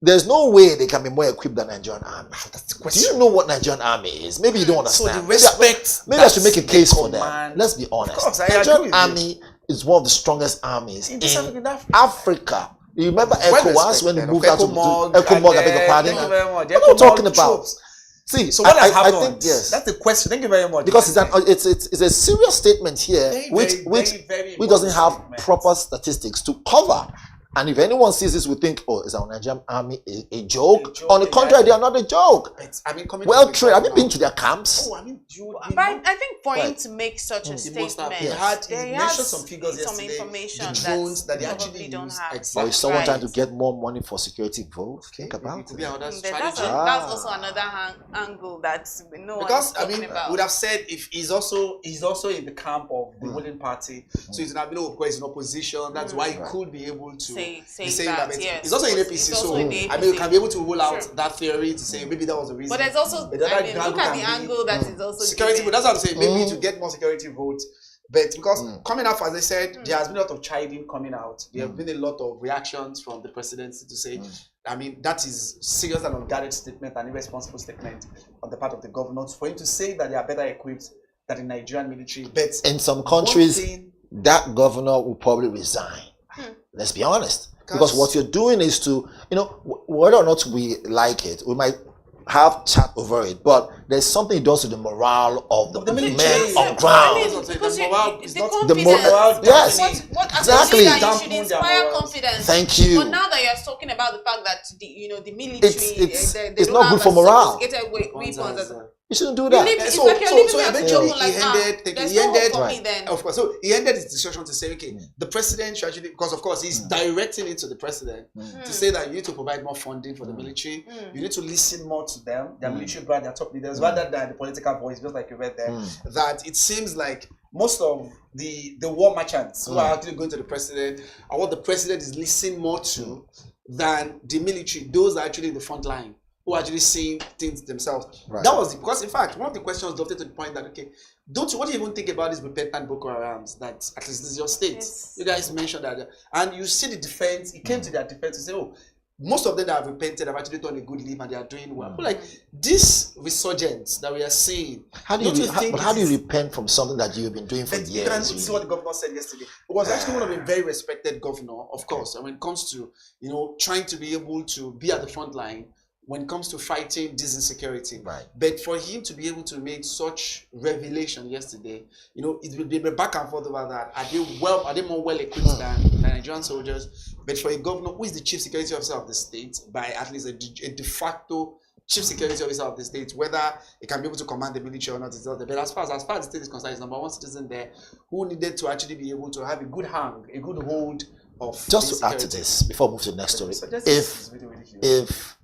S7: There's no way they can be more equipped than Nigerian army. That's the question. Do you know what Nigerian army is? Maybe you don't understand.
S2: So the respect.
S7: Maybe I should make a case for them. Let's be honest.
S2: Of course,
S7: Nigerian army is one of the strongest armies in Africa. You remember ECOWAS when they moved out to ECOMOG, I beg your pardon. What are we talking about? See,
S2: so what has happened?
S7: I think, yes.
S2: That's the question. Thank you very much.
S7: Because it's a serious statement here, which doesn't have proper statistics to cover. And if anyone sees this, we think, oh, is our Nigerian army a joke? On the contrary, they are not a joke. Well trained. Have you been to their camps?
S13: But I think for him to make such a statement,
S2: he mentioned some figures yesterday,
S13: information
S2: the drones that they actually
S13: don't have.
S7: Or is someone trying to get more money for security votes? Think about it.
S13: That's also another angle that's no one is talking about.
S2: Would have said if he's also in the camp of the ruling party, so he's not, of course, in opposition. That's why he could be able to say that. Yes. He's also in APC, so you can be able to rule out that theory to say maybe that was the reason.
S13: But there's also, look at the angle that is also
S2: security. But that's what I'm saying. Maybe to get more security votes, But because coming out, as I said, there has been a lot of chiding coming out. There have been a lot of reactions from the presidency to say, I mean, that is serious and unguarded statement and irresponsible statement on the part of the governors for him to say that they are better equipped than the Nigerian military. But
S7: in some countries, that governor will probably resign. Let's be honest. Because what you're doing is to, whether or not we like it, we might have chat over it, but there's something it does to the morale of the men on ground.
S13: The morale.
S7: Yes, exactly.
S13: You should inspire confidence.
S7: Thank you.
S13: But now that you're talking about the fact that the military,
S7: it's not good for morale. You shouldn't do that.
S2: Of course. So he ended his discussion to say, okay, the president should actually, because of course he's directing it to the president to say that you need to provide more funding for the military. You need to listen more to them, their military brand, their top leaders, rather than the political voice, just like you read there. That it seems like most of the war merchants who are actually going to the president are what the president is listening more to than the military. Those are actually in the front line, who are actually seeing things themselves. That was because, in fact, one of the questions lofted to the point that, okay, what do you even think about these repentant Boko Harams that at least this is your state? Yes. You guys mentioned that. And you see the defense, it came to their defense to say, oh, most of them that have repented have actually done a good live and they are doing well. But like this resurgence that we are seeing,
S7: how do you repent from something that you've been doing for years?
S2: You can see what the governor said yesterday. It was actually one of a very respected governor, of course. And when it comes to trying to be able to be at the front line when it comes to fighting this insecurity. But for him to be able to make such revelation yesterday, it will be back and forth over that. Are they more well equipped than Nigerian soldiers? But for a governor who is the chief security officer of the state, by at least a de facto chief security officer of the state, whether he can be able to command the military or not, is not there. But as far as the state is concerned, is number one citizen there who needed to actually be able to have a good hand, a good hold of.
S7: Just to add to this, before we move to the next story, if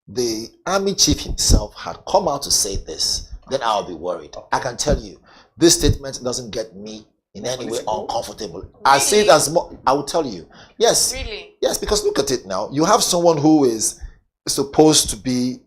S7: the army chief himself had come out to say this, then I'll be worried. I can tell you, this statement doesn't get me in any way uncomfortable. Really? I see it as more. I will tell you, yes, really, yes, because look at it now. You have someone who is supposed to be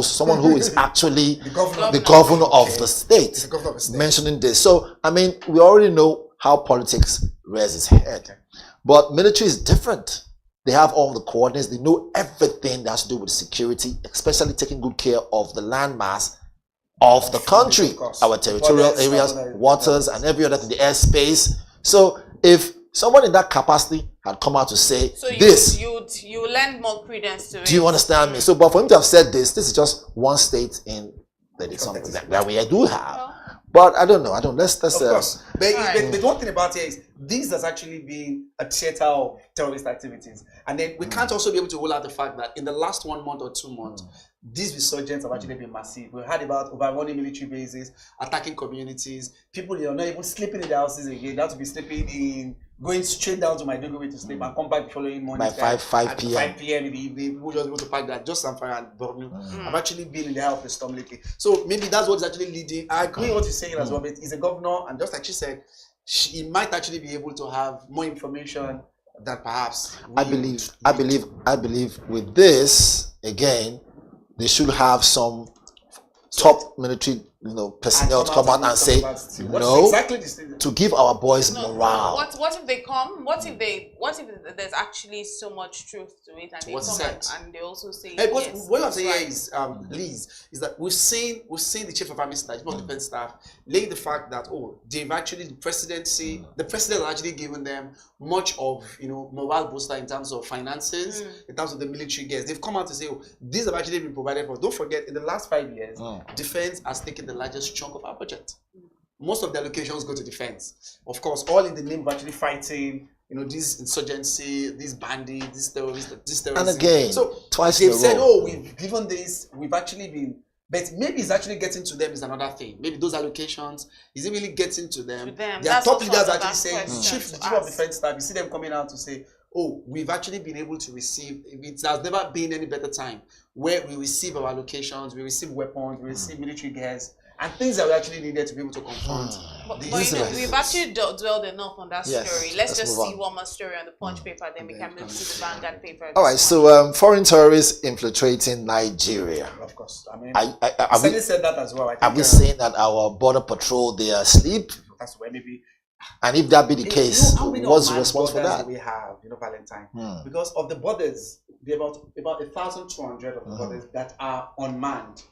S7: someone who is actually the governor of the state, mentioning this. So I mean, we already know how politics rears its head, but military is different. They have all the coordinates. They know everything that has to do with security, especially taking good care of the landmass of the country, our territorial areas, waters, and every other thing, the airspace. So if someone in that capacity had come out to say this,
S13: you lend more credence to it.
S7: Do you understand me? So, but for him to have said this is just one state in something that we do have. But I don't know. Let's. Of
S2: course. But one thing about it is this has actually been a theater of terrorist activities, and then we can't also be able to rule out the fact that in the last 1 month or 2 months, these resurgences have actually been massive. We heard about overrunning military bases, attacking communities. People are not even sleeping in their houses again. They have to be sleeping in, going straight down to my Maiduguri to sleep and come back the following morning.
S7: By 5 p.m.
S2: 5 p.m. in the evening, people just go to park that. Just Zamfara and Borno. I've actually been in the eye of the storm lately. So maybe that's what's actually leading. I agree with what you're saying as well, but he's a governor, and just like she said, he might actually be able to have more information that perhaps
S7: I believe with this, again, they should have some top military personnel to come out and say no, to give our boys morale.
S13: What if they come? What if there's actually so much truth to it, and they come and they also say yes?
S2: What I'm saying is, Liz, is that we've seen the chief of army staff, chief of defense staff, laying the fact that they've actually the president has actually given them much of morale booster in terms of finances, in terms of the military gears. They've come out to say, these have actually been provided for. Don't forget, in the last 5 years, defense has taken the largest chunk of our budget. Most of the allocations go to defense. Of course, all in the name of actually fighting, this insurgency, these bandits, these terrorists, this terrorism.
S7: And again,
S2: so
S7: twice
S2: they've
S7: in a
S2: said,
S7: row.
S2: we've given this, we've actually been, but maybe it's actually getting to them is another thing. Maybe those allocations, is it really getting to them? Their top leaders are actually saying, chief of defense staff, you see them coming out to say, we've actually been able to receive, it has never been any better time where we receive our allocations, we receive weapons, we receive military gears, and things that we actually needed to be able to confront.
S13: But we've actually dwelled enough on that story. Let's just see one more story on the Punch paper, then we can move to the Vanguard paper.
S7: All right, so foreign terrorists infiltrating Nigeria.
S2: Of course. I mean,
S7: we
S2: said that as well.
S7: Are we saying that our border patrol, they are asleep?
S2: That's where maybe
S7: And if that be the case,
S2: how many
S7: what's the
S2: unmanned
S7: response for
S2: borders
S7: that?
S2: do we have, Valentine? Because of the borders, there are about 1,200 of the borders that are unmanned,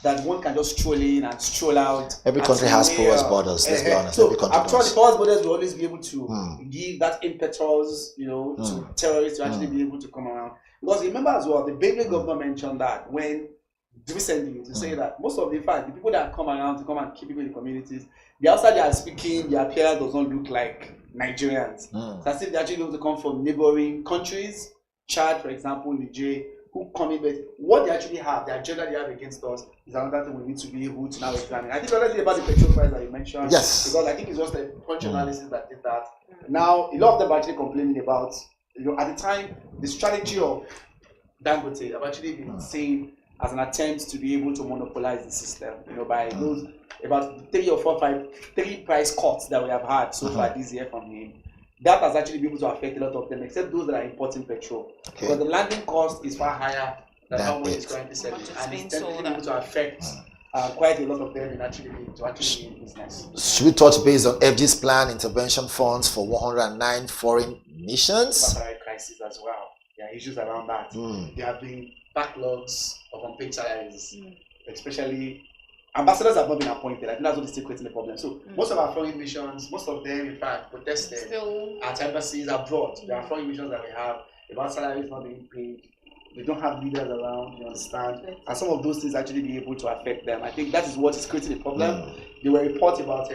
S2: that one can just stroll in and stroll out.
S7: Every country has porous borders, let's be honest.
S2: So
S7: Every country
S2: after all, the
S7: does.
S2: porous borders will always be able to give that impetus, to terrorists to actually be able to come around. Because remember as well, the Belgian governor mentioned that when recently to say that most of the people that come around to come and keep people in the communities, the outside they are speaking, their appearance does not look like Nigerians. So as if they actually going to come from neighboring countries, Chad, for example, Niger, who come in with what they actually have, the agenda they have against us is another thing we need to be able to now examine. I think honestly about the petrol price that you mentioned,
S7: yes,
S2: because I think it's just a punch analysis that did that. Now a lot of them are actually complaining about, at the time, the strategy of Dangote have actually been seen as an attempt to be able to monopolize the system, by those about 3 or 4, 5, 3 price cuts that we have had so far this year from him. That has actually been able to affect a lot of them, except those that are importing petrol. Because the landing cost is far higher than how much it's currently selling, and it's definitely able to affect quite a lot of them in actually be in business.
S7: Should we touch base on FG's plan intervention funds for 109 foreign missions?
S2: Crisis as well. There are issues around that. There have been backlogs of unpaid salaries, especially ambassadors have not been appointed. I think that's what is still creating the problem. So most of our foreign missions, most of them in fact protested at embassies abroad. There are foreign missions that we have about salaries not being paid. They don't have leaders around, you understand? And some of those things actually be able to affect them. I think that is what is creating the problem. There were reports about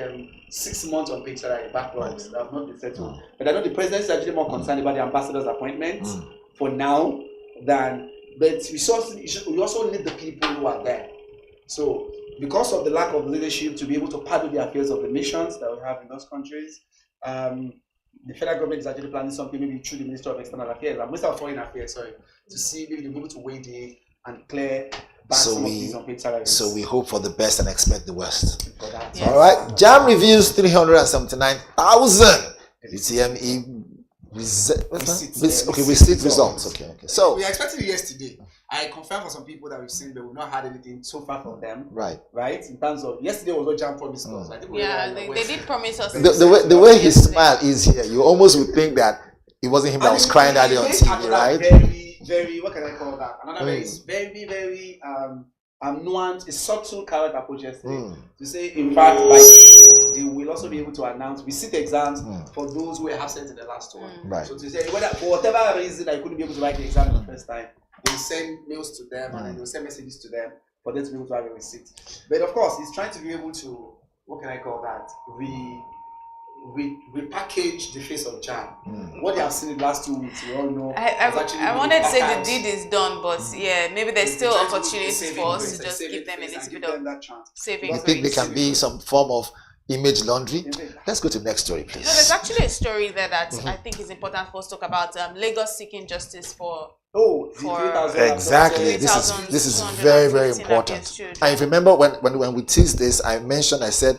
S2: 6 months of paid salary backlogs that have not been settled. But I know the president is actually more concerned about the ambassador's appointments for now than, but we also need the people who are there. So because of the lack of leadership to be able to paddle the affairs of the missions that we have in those countries, the federal government is actually planning something maybe through the Minister of External Affairs, Minister of Foreign Affairs, to see maybe they're able to wade in and clear back some of these unpaid salaries.
S7: So we hope for the best and expect the worst.
S2: Yes.
S7: All right. JAM reviews 379,000 UTME receipt results. Okay. So
S2: we are expecting it yesterday. I confirm for some people that we've seen, but we've not had anything so far from them. Right. In terms of yesterday was what JAM promised us. I think
S13: they did promise us.
S7: The way he smiled is here. You almost would think that it wasn't him that was crying that day on TV, right?
S2: Very, what can I call that? Another way is very nuanced, a subtle carrot approach yesterday. To say, in fact, they will also be able to announce receipt exams for those who were absent in the last one.
S7: Right.
S2: So to say, whether for whatever reason I couldn't be able to write the exam the first time, they will send mails to them and they will send messages to them for them to be able to have a receipt. But of course, he's trying to be able to, what can I call that? Repackage the face of JAM. What they have seen in the last 2 weeks, we all know.
S13: I wanted to say the deed is done, but maybe there's still opportunities for us to just give them a little bit of saving grace.
S7: You think there can be some form of image laundry? Let's go to the next story, please.
S13: No, there's actually a story there that I think is important for us to talk about. Lagos seeking justice for
S7: exactly. This is very, very important. And if you remember when we teased this, I said,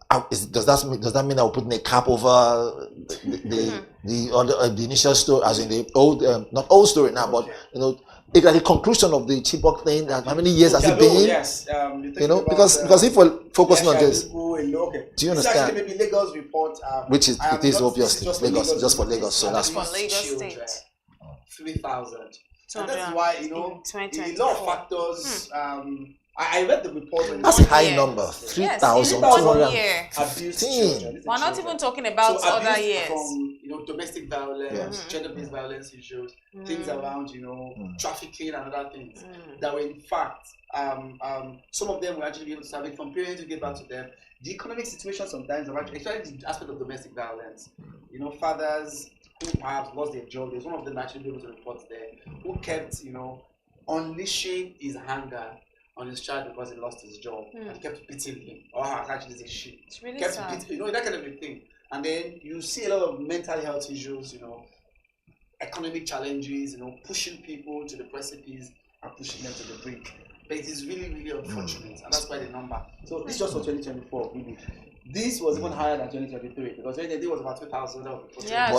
S7: does that mean I will put a cap over the initial story, as in the old, not old story now, but it's like the conclusion of the Chibok thing. That how many years has it been?
S2: Yes,
S7: because if we're focusing on this, do you understand?
S2: Maybe Lagos report,
S7: which is it is obviously Lagos, just for Lagos, so that's
S13: for Lagos State.
S2: 3,000. And that's why a lot of factors. I read the report.
S7: That's a high number. 3,215.
S13: We're not even talking about other years.
S2: From domestic violence, gender-based violence issues, things around trafficking and other things that were in fact some of them were actually able to serve it from parents to get back to them. The economic situation sometimes, especially the aspect of domestic violence, fathers who perhaps lost their job. There's one of them actually able to report there who kept unleashing his anger on his child because he lost his job and kept beating him. Actually, it's a shit.
S13: It's really
S2: kept
S13: sad.
S2: beating, that kind of a thing. And then you see a lot of mental health issues, economic challenges, pushing people to the precipice and pushing them to the brink. But it is really, really unfortunate, and that's quite a number. So this is just for 2024, really. This was even higher than 2023 because 2023 was about 2,000.
S13: Yeah,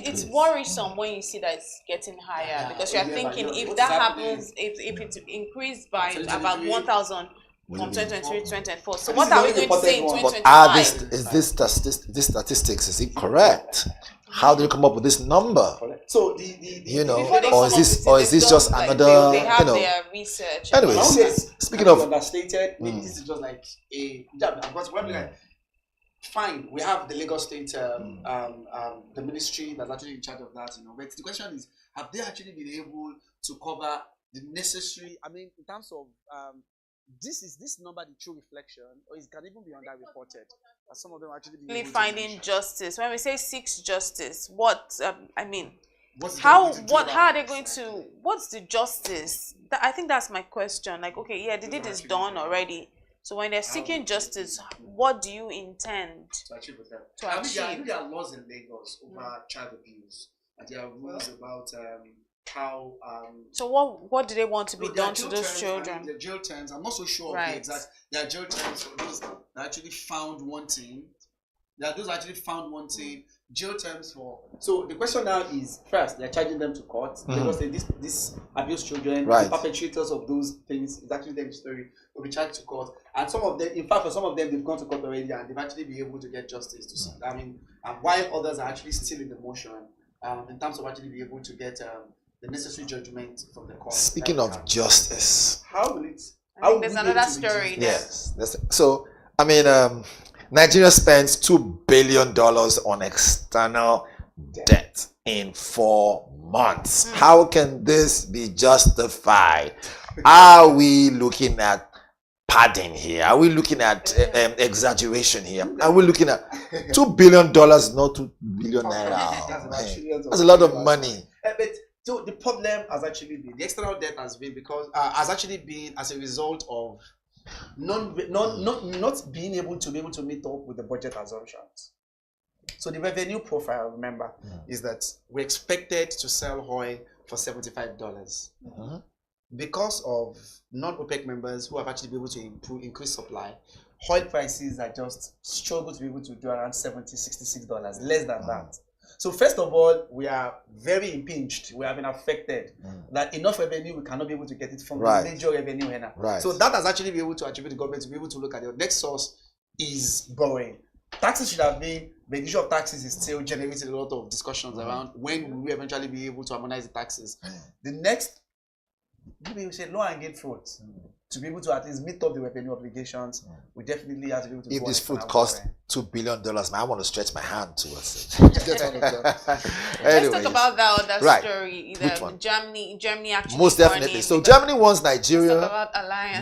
S13: it's worrisome when you see that it's getting higher because you're thinking if that happens, if it increased by about 1,000, from 2023 to 2024. So what are we going to say in 2025?
S7: But this statistics, is it correct? How do you come up with this number?
S2: So
S7: or is this just another?
S13: They have their research.
S7: Anyways, speaking of
S2: understated, maybe this is just like a because when we fine, we have the Lagos State, the ministry that's actually in charge of that, But the question is, have they actually been able to cover the necessary? I mean, in terms of is this number the true reflection, or it can even be underreported? Some of them actually
S13: finding justice. When we say seeks justice, what how are they going to? What's the justice? I think that's my question. Like, okay, yeah, the deed is done already. So when they're seeking justice, what do you intend to achieve?
S2: There are laws in Lagos over child abuse, and there are rules about how.
S13: So what do they want to be done to those children?
S2: The jail terms. I'm not so sure of the exact. There are jail terms for those that actually found wanting. There are those actually found wanting. Jail terms for. So the question now is: first, they're charging them to court because this abused children, the perpetrators of those things, is actually their story. Will be charged to court, and some of them, in fact, for some of them, they've gone to court already, and they've actually been able to get justice. While others are actually still in the motion, in terms of actually be able to get the necessary judgment from the court.
S7: Speaking of justice,
S2: how will it?
S13: There's another story.
S7: Yes. So Nigeria spends $2 billion on external debt in 4 months. How can this be justified? Are we looking at padding here? Are we looking at exaggeration here? Are we looking at $2 billion, not 2 billion naira? That's a lot of money.
S2: But so the problem has actually been the external debt has been as a result of not being able to meet up with the budget assumptions. So the revenue profile, remember, is that we expected to sell oil for $75. Because of non-OPEC members who have actually been able to increase supply, oil prices are just struggle to be able to do around $70, $66, less than that. So first of all, we are very impinged. We have been affected that enough revenue we cannot be able to get it from the major revenue earner. So that has actually been able to attribute the government to be able to look at the next source is borrowing. Taxes should have been, but the issue of taxes is still generating a lot of discussions around when will we eventually be able to harmonize the taxes. The next, maybe we say low hanging fruit to be able to at least meet up the revenue obligations. We definitely have to be able to.
S7: If this food costs $2 billion, I want to stretch my hand towards it.
S13: Let's talk about that other story. Germany actually.
S7: Most definitely. So Germany wants Nigeria,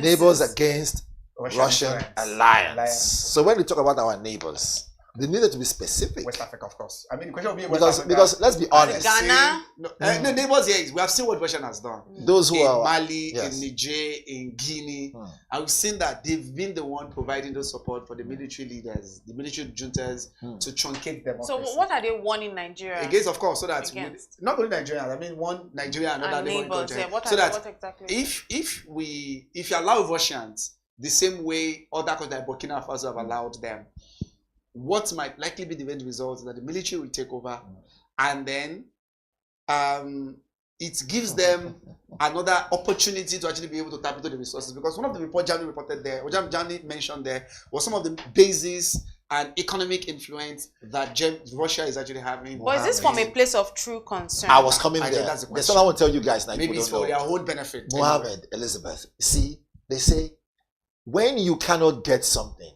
S7: neighbors against Russian alliance. So when we talk about our neighbors, they needed to be specific.
S2: West Africa, of course. I mean, the question will be
S7: because let's be honest.
S13: Ghana,
S2: no neighbors here. We have seen what Russia has done.
S7: Those who are
S2: Mali, in Niger, in Guinea, and we've seen that they've been the one providing the support for the military leaders, the military juntas, to truncate democracy.
S13: So what are they warning Nigeria
S2: against? Of course, so that not only Nigerians. I mean, one Nigeria and other neighbors.
S13: So that exactly?
S2: if you allow Russians the same way other countries like Burkina Faso have allowed them. What might likely be the end result is that the military will take over, and then it gives them another opportunity to actually be able to tap into the resources. Because one of the reports Germany reported there, or Germany mentioned there, was some of the bases and economic influence that Russia is actually having.
S13: But is this from a place of true concern?
S7: I was coming there. That's the question. I want to tell you guys. Like,
S2: maybe it's for their own benefit.
S7: Mohammed, Elizabeth, see, they say when you cannot get something,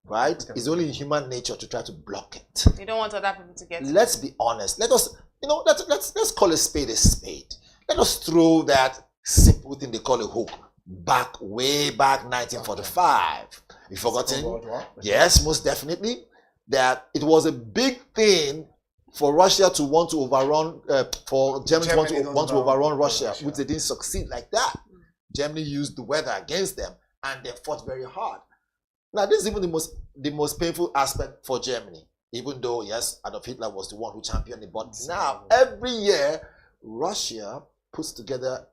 S7: right? It's only in human nature to try to block it.
S13: You don't want other people to get it.
S7: Let's be honest. Let us, let's call a spade a spade. Let us throw that simple thing they call a hook way back 1945. You've forgotten? Yes, most definitely. That it was a big thing for Russia to want to overrun, for Germany to want to overrun Russia, which they didn't succeed like that. Germany used the weather against them, and they fought very hard. Now, this is even the most painful aspect for Germany, even though, yes, Adolf Hitler was the one who championed it. But now, every year, Russia puts together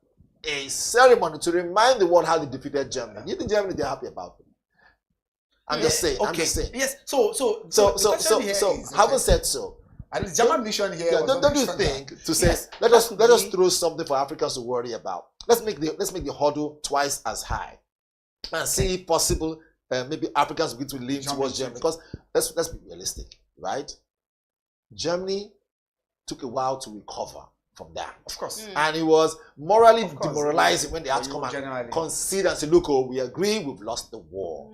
S7: a ceremony to remind the world how they defeated Germany. You think Germany, they're happy about it? I'm just saying. Okay. I'm just saying.
S2: Yes. So
S7: having said so,
S2: and the German mission here.
S7: Yeah, don't you think to say let us throw something for Africans to worry about? Let's make the hurdle twice as high. and see if possible maybe Africans begin to lean towards Germany. Because let's be realistic, right? Germany took a while to recover from that.
S2: Of course.
S7: And it was morally demoralizing when they had to come and
S2: generally
S7: concede and say, look, oh, we agree, we've lost the war.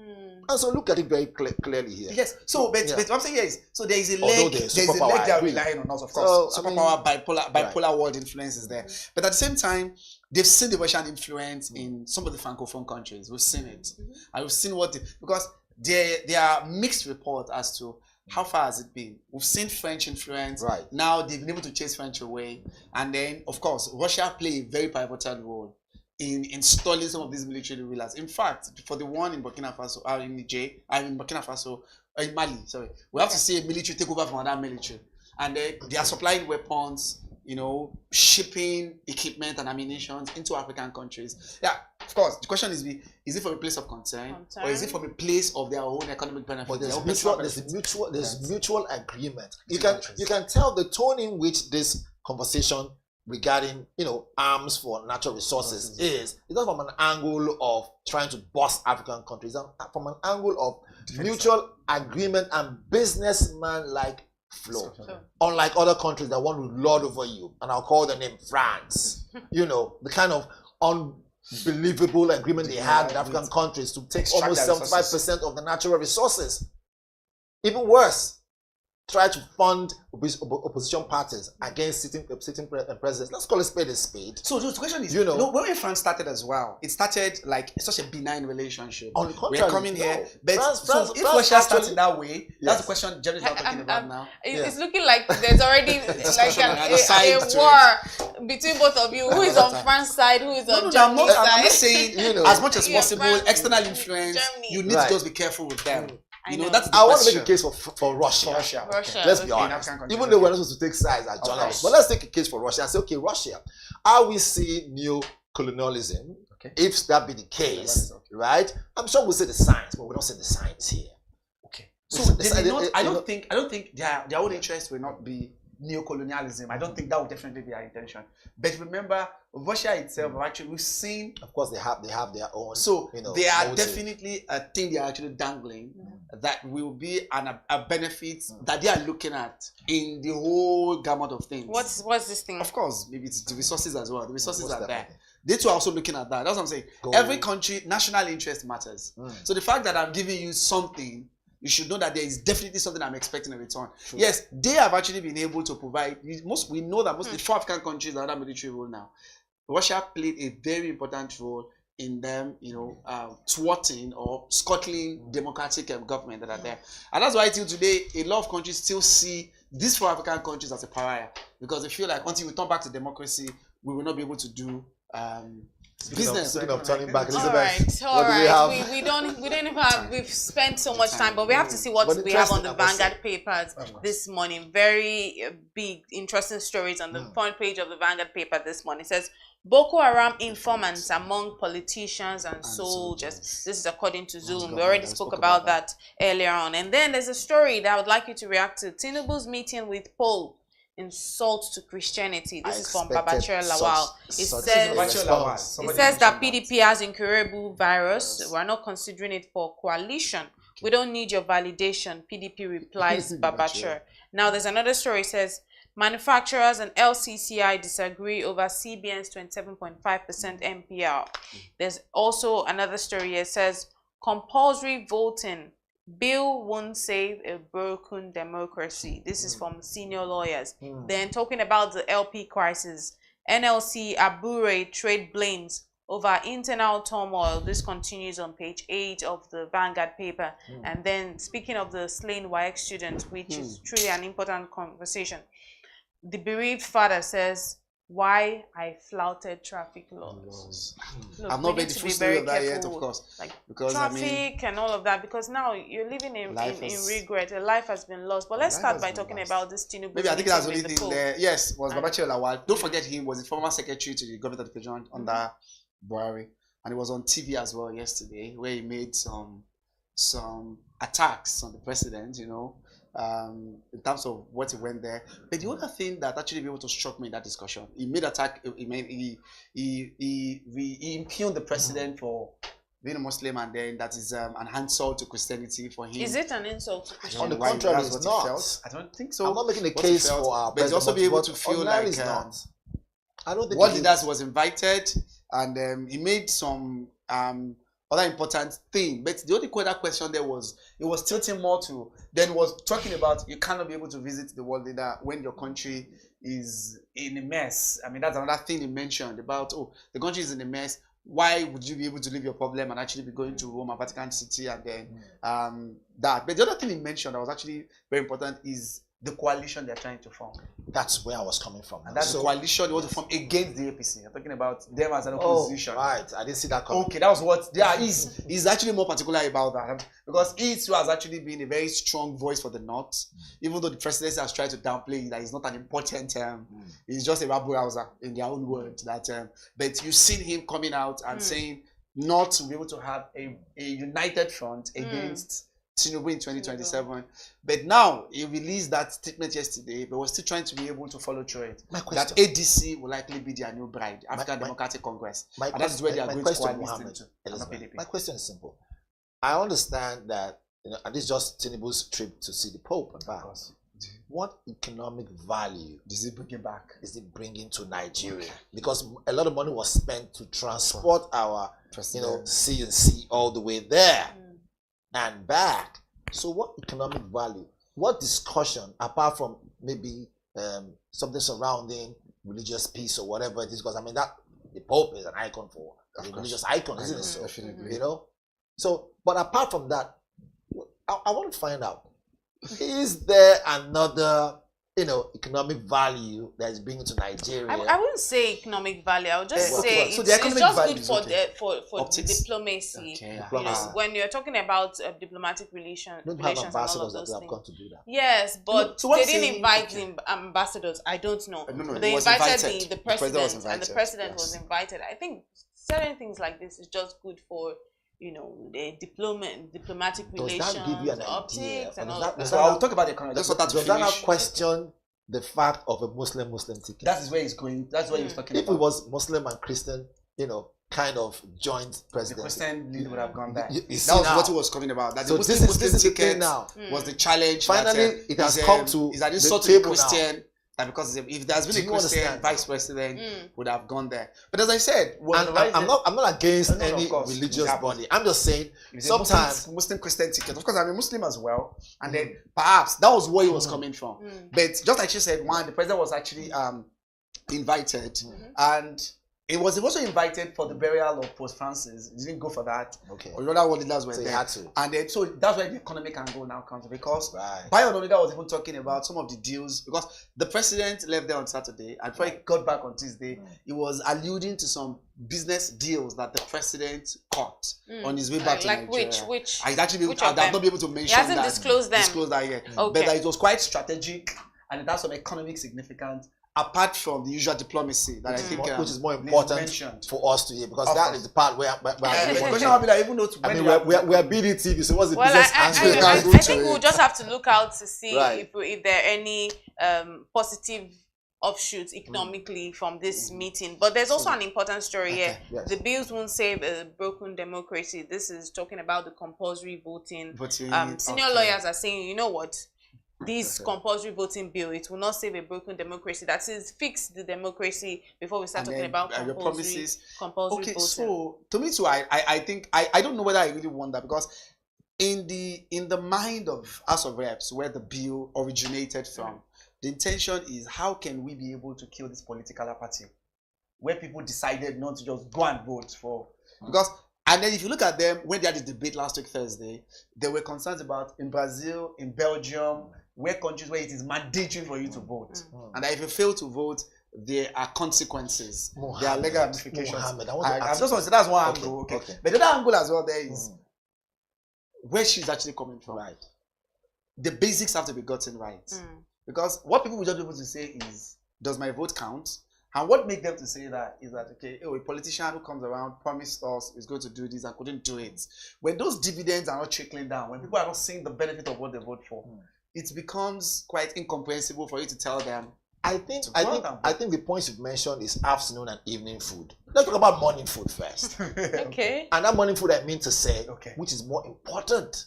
S7: And so look at it very clearly here.
S2: Yes. So, but what I'm saying here is, so there is a
S7: Although
S2: leg,
S7: there's
S2: there is a
S7: superpower,
S2: leg
S7: I
S2: that
S7: agree.
S2: relying on us, of course.
S7: So,
S2: Superpower, bipolar world influence is there. But at the same time, they've seen the Russian influence in some of the Francophone countries. We've seen it. And we've seen because there are mixed reports as to how far has it been. We've seen French influence.
S7: Right.
S2: Now they've been able to chase French away. And then, of course, Russia play a very pivotal role in installing some of these military rulers. In fact, for the one in Burkina Faso, in Mali, sorry, we have to see a military take over from another military. And they are supplying weapons, shipping equipment and ammunition into African countries. Yeah, of course. The question is it from a place of concern, or is it from a place of their own economic benefit?
S7: But there's mutual agreement. You can tell the tone in which this conversation regarding arms for natural resources is not from an angle of trying to bust African countries, from an angle of mutual agreement and businessman-like flow. Unlike other countries that want to lord over you, and I'll call the name France. The kind of unbelievable agreement they had with African countries to take almost 75% of the natural resources. Even worse, try to fund opposition parties against sitting presidents. Let's call a spade a spade.
S2: So the question is, when France started as well, it started like such a benign relationship.
S7: On the contrary,
S2: we're coming here, but if Russia starts in that way, that's the question Jerry's not talking about now.
S13: It's looking like there's already like a war between both of you. Who is on France side? Who is on Germany's side?
S2: I'm not saying as much as possible, external influence. You need to just be careful with them.
S7: I want to make a case for Russia.
S2: Russia.
S7: Let's be honest. Even though we're not supposed to take sides as journalists, but let's take a case for Russia and say, okay, Russia, are we seeing neo-colonialism? If that be the case, right? I'm sure we'll see the signs, but we don't see the signs here.
S2: Okay. So I don't think their own interests will not be neo-colonialism. I don't think that would definitely be our intention. But remember, Russia itself, actually, we've seen.
S7: Of course, they have their own.
S2: So they are definitely a thing they are actually dangling that will be a benefit that they are looking at in the whole gamut of things.
S13: What's this thing?
S2: Of course, maybe it's the resources as well. The resources are there. They too are also looking at that. That's what I'm saying. Every country, national interest matters. So the fact that I'm giving you something, you should know that there is definitely something I'm expecting in return. True. Yes, they have actually been able to provide. We know that most of the 4 African countries are under military rule now. Russia played a very important role in them, thwarting or scuttling democratic government that are there. And that's why till today, a lot of countries still see these 4 African countries as a pariah, because they feel like until we turn back to democracy, we will not be able to do business.
S7: Speaking of turning back,
S13: Elizabeth, all right. We don't even have. We've spent so much time, but we have to see what we have on the Vanguard papers this morning. Very big, interesting stories on the front page of the Vanguard paper this morning. It says Boko Haram informants among politicians and soldiers. This is according to Zoom. We already spoke about that earlier on. And then there's a story that I would like you to react to. Tinubu's meeting with Paul. Insult to Christianity. This is from Babachir Lawal. It says that PDP has incurable virus. We're not considering it for coalition. We don't need your validation. PDP replies Babachir. Now there's another story. It says manufacturers and LCCI disagree over CBN's 27.5% MPR. There's also another story. It says compulsory voting. Bill won't save a broken democracy. This is from senior lawyers. Then talking about the LP crisis, NLC Abure trade blames over internal turmoil. This continues on page 8 of the Vanguard paper. And then speaking of the slain WAEC student, which is truly an important conversation, the bereaved father says, why I flouted traffic laws. Look,
S2: I'm not ready to be very of that yet, of course.
S13: Like because traffic and all of that, because now you're living in regret. A life has been lost. But let's start by talking about this Tinubu.
S2: Maybe I think that's the only thing there. Yes, was Babachir Lawal. Don't forget he was the former secretary to the government of the Federation under Buhari, and he was on TV as well yesterday, where he made some attacks on the president. In terms of what he went there. But the other thing that actually be able to struck me in that discussion, he made attack. He impugned the president for being a Muslim, and then that is an insult to Christianity for him.
S13: Is it an insult to Christianity?
S7: On the contrary, it's not.
S2: I don't think so.
S7: I'm not making a case for our
S2: but also be able to feel like
S7: not. I don't think
S2: what leaders was invited, and he made some other important thing. But the only other question there was, it was tilting more to, then was talking about you cannot be able to visit the world leader when your country is in a mess. I mean, that's another thing he mentioned about, oh, the country is in a mess. Why would you be able to leave your problem and actually be going to Rome and Vatican City and then that? But the other thing he mentioned that was actually very important is the coalition they're trying to form.
S7: That's where I was coming from.
S2: And that's the coalition they want to form against the APC. I'm talking about them as an opposition.
S7: Oh, right. I didn't see that coming.
S2: Okay, that was what. Yeah, he's actually more particular about that because he too has actually been a very strong voice for the North, even though the presidency has tried to downplay that he's not an important. He's just a rabble rouser in their own words. That, but you've seen him coming out and saying not to be able to have a united front against Tinubu in 2027, but now he released that statement yesterday, but we're still trying to be able to follow through it. That ADC will likely be their new bride, African Democratic Congress, and that is where they are going to coalesce into.
S7: My question is simple. I understand that and this is just Tinubu's trip to see the Pope and back. What economic value
S2: does it bring back?
S7: Is it bringing to Nigeria? Because a lot of money was spent to transport our, CNC all the way there and back. So what economic value, what discussion, apart from maybe something surrounding religious peace or whatever it is, because I mean that the Pope is an icon for a religious icon, isn't it? So,
S2: definitely.
S7: So, but apart from that, I want to find out, is there another economic value that is bringing to Nigeria?
S13: I wouldn't say economic value. I would just say it's just good for diplomacy. When you're talking about diplomatic relations and all of those things.
S7: Got to do that.
S13: Yes, but they didn't invite ambassadors. I don't know. They invited the president, and the president was invited. I think certain things like this is just good for the diplomatic relations,
S7: that give you an
S13: optics, and all
S2: that. I'll talk about the economy.
S7: Does that not question the fact of a Muslim ticket?
S2: That is where he's going. That's where he's talking about.
S7: If it was Muslim and Christian, kind of joint presidency,
S2: the Christian lead would have gone back.
S7: That
S2: was what he was talking about. That the Muslim ticket now was the challenge.
S7: Finally, it has come to
S2: the table Christian. Now. And because if there's been a Christian vice president, would have gone there. But as I said,
S7: I'm not against any religious body. I'm just saying sometimes
S2: Muslim Christian ticket. Of course, I'm a Muslim as well, and then perhaps that was where he was coming from. But just like she said, the president was actually invited, and he was also invited for the burial of Pope Francis. He didn't go for that.
S7: Okay.
S2: Or other world leaders were
S7: there.
S2: Had to. And then, so that's where the economic angle now comes, because Bayo Leader was even talking about some of the deals, because the president left there on Saturday and before he got back on Tuesday, he was alluding to some business deals that the president caught on his way back to Nigeria.
S13: Which
S2: I'd not be able to mention that.
S13: He hasn't disclosed them.
S2: That yet. Okay. But that it was quite strategic and it has some economic significance, apart from the usual diplomacy that I think
S7: which is more important for us to hear, because that is the part where
S2: the question will be like, even though
S7: we're Bdtv, so what's the business answer?
S13: I think we'll just have to look out to see if there are any positive offshoots economically from this meeting. But there's also an important story here. Yes. The bills won't save a broken democracy. This is talking about the compulsory voting. Senior lawyers are saying, you know what? This compulsory voting bill, it will not save a broken democracy. That is, fix the democracy before we start talking about compulsory voting.
S2: So to me too, I think I don't know whether I really want that, because in the mind of House of Reps, where the bill originated from, the intention is, how can we be able to kill this political apathy, where people decided not to just go and vote for, because. And then if you look at them, when they had the debate last week Thursday, there were concerns about in Brazil, in Belgium, where countries where it is mandatory for you to vote. And that if you fail to vote, there are consequences. There are legal ramifications. I just want to say that's one angle. Okay. But the other angle as well there is where she's actually coming from. Right. The basics have to be gotten right. Because what people will just be able to say is, does my vote count? And what makes them to say that is that, okay, a politician who comes around promised us is going to do this and couldn't do it. When those dividends are not trickling down, when people are not seeing the benefit of what they vote for, it becomes quite incomprehensible for you to tell them,
S7: I think the points you've mentioned is afternoon and evening food. Let's talk about morning food first.
S13: Okay.
S7: And that morning food I mean to say, which is more important.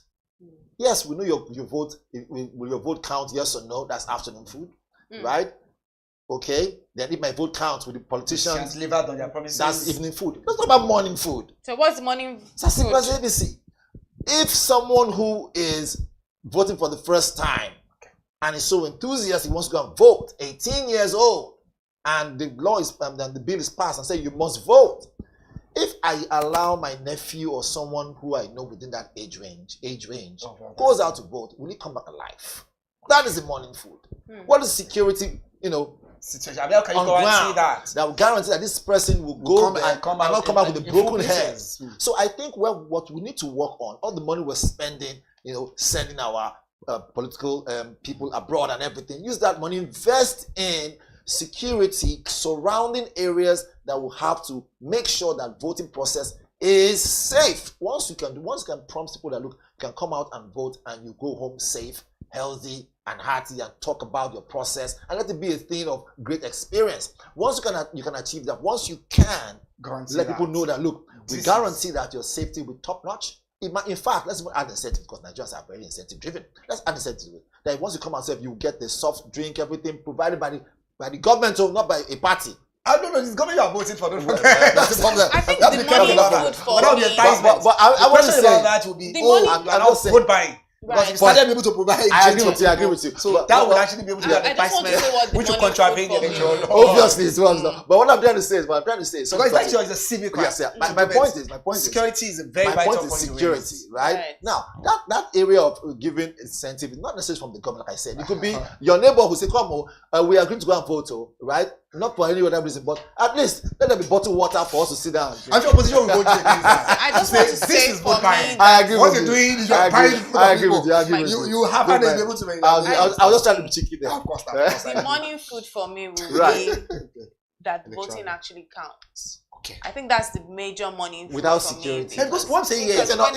S7: Yes, we know your vote. Will your vote count? Yes or no? That's afternoon food, right? Okay. Then if my vote counts with the politicians,
S2: delivered on their promises.
S7: That's evening food. Let's talk about morning food.
S13: So what's morning food?
S7: That's simple as ABC. If someone who is voting for the first time and is so enthusiastic, he wants to go and vote, 18 years old, and the law is and the bill is passed and say you must vote. If I allow my nephew or someone who I know within that age range goes out to vote, will he come back alive? That is the morning food. What is security,
S2: situation? I mean, how can you guarantee that?
S7: That will guarantee that this person will go there and not come out with a broken head. So I think what we need to work on, all the money we're spending, sending our political people abroad and everything, use that money, invest in security surrounding areas that will have to make sure that voting process is safe. Once you can prompt people that look, can come out and vote and you go home safe, healthy and hearty and talk about your process and let it be a thing of great experience. Once you can achieve that, once you can let people know that look, we guarantee that your safety will be top notch. In fact, let's even add incentive because Nigerians are very incentive driven. Let's add incentive that once you come out, you get the soft drink, everything provided by the government, or not by a party.
S2: I don't know. This government you are voting for.
S7: That's the problem.
S13: I think the money food for me.
S7: But I want to say
S2: that will be
S7: I'm not
S2: vote buying. Because if you started able to provide,
S7: I agree with you.
S2: So that would actually be able to be an advisement which will contravene the electoral law.
S7: Obviously, it was not. But what I'm trying to say is, because
S2: it's actually a civic right.
S7: Yes, my point is,
S2: security is a very vital point.
S7: Security, right? Now, that area of giving incentive is not necessarily from the government, like I said. It could be your neighbor who say, "Come on, we are going to go and vote," right? Not for any other reason, but at least let there be bottled water for us to sit down.
S2: I'm sure opposition will go to
S13: I just want to say for me,
S7: I agree
S2: what
S7: with
S2: you're
S7: you.
S2: doing is you're buying food. I agree
S7: with you.
S2: You have to be able to make that.
S7: I was just trying to be cheeky there.
S2: Of course.
S13: The morning food for me will be that voting actually counts.
S7: Okay.
S13: I think that's the major money
S7: without
S13: for
S7: security.
S13: Because
S7: what I'm saying here is
S13: when I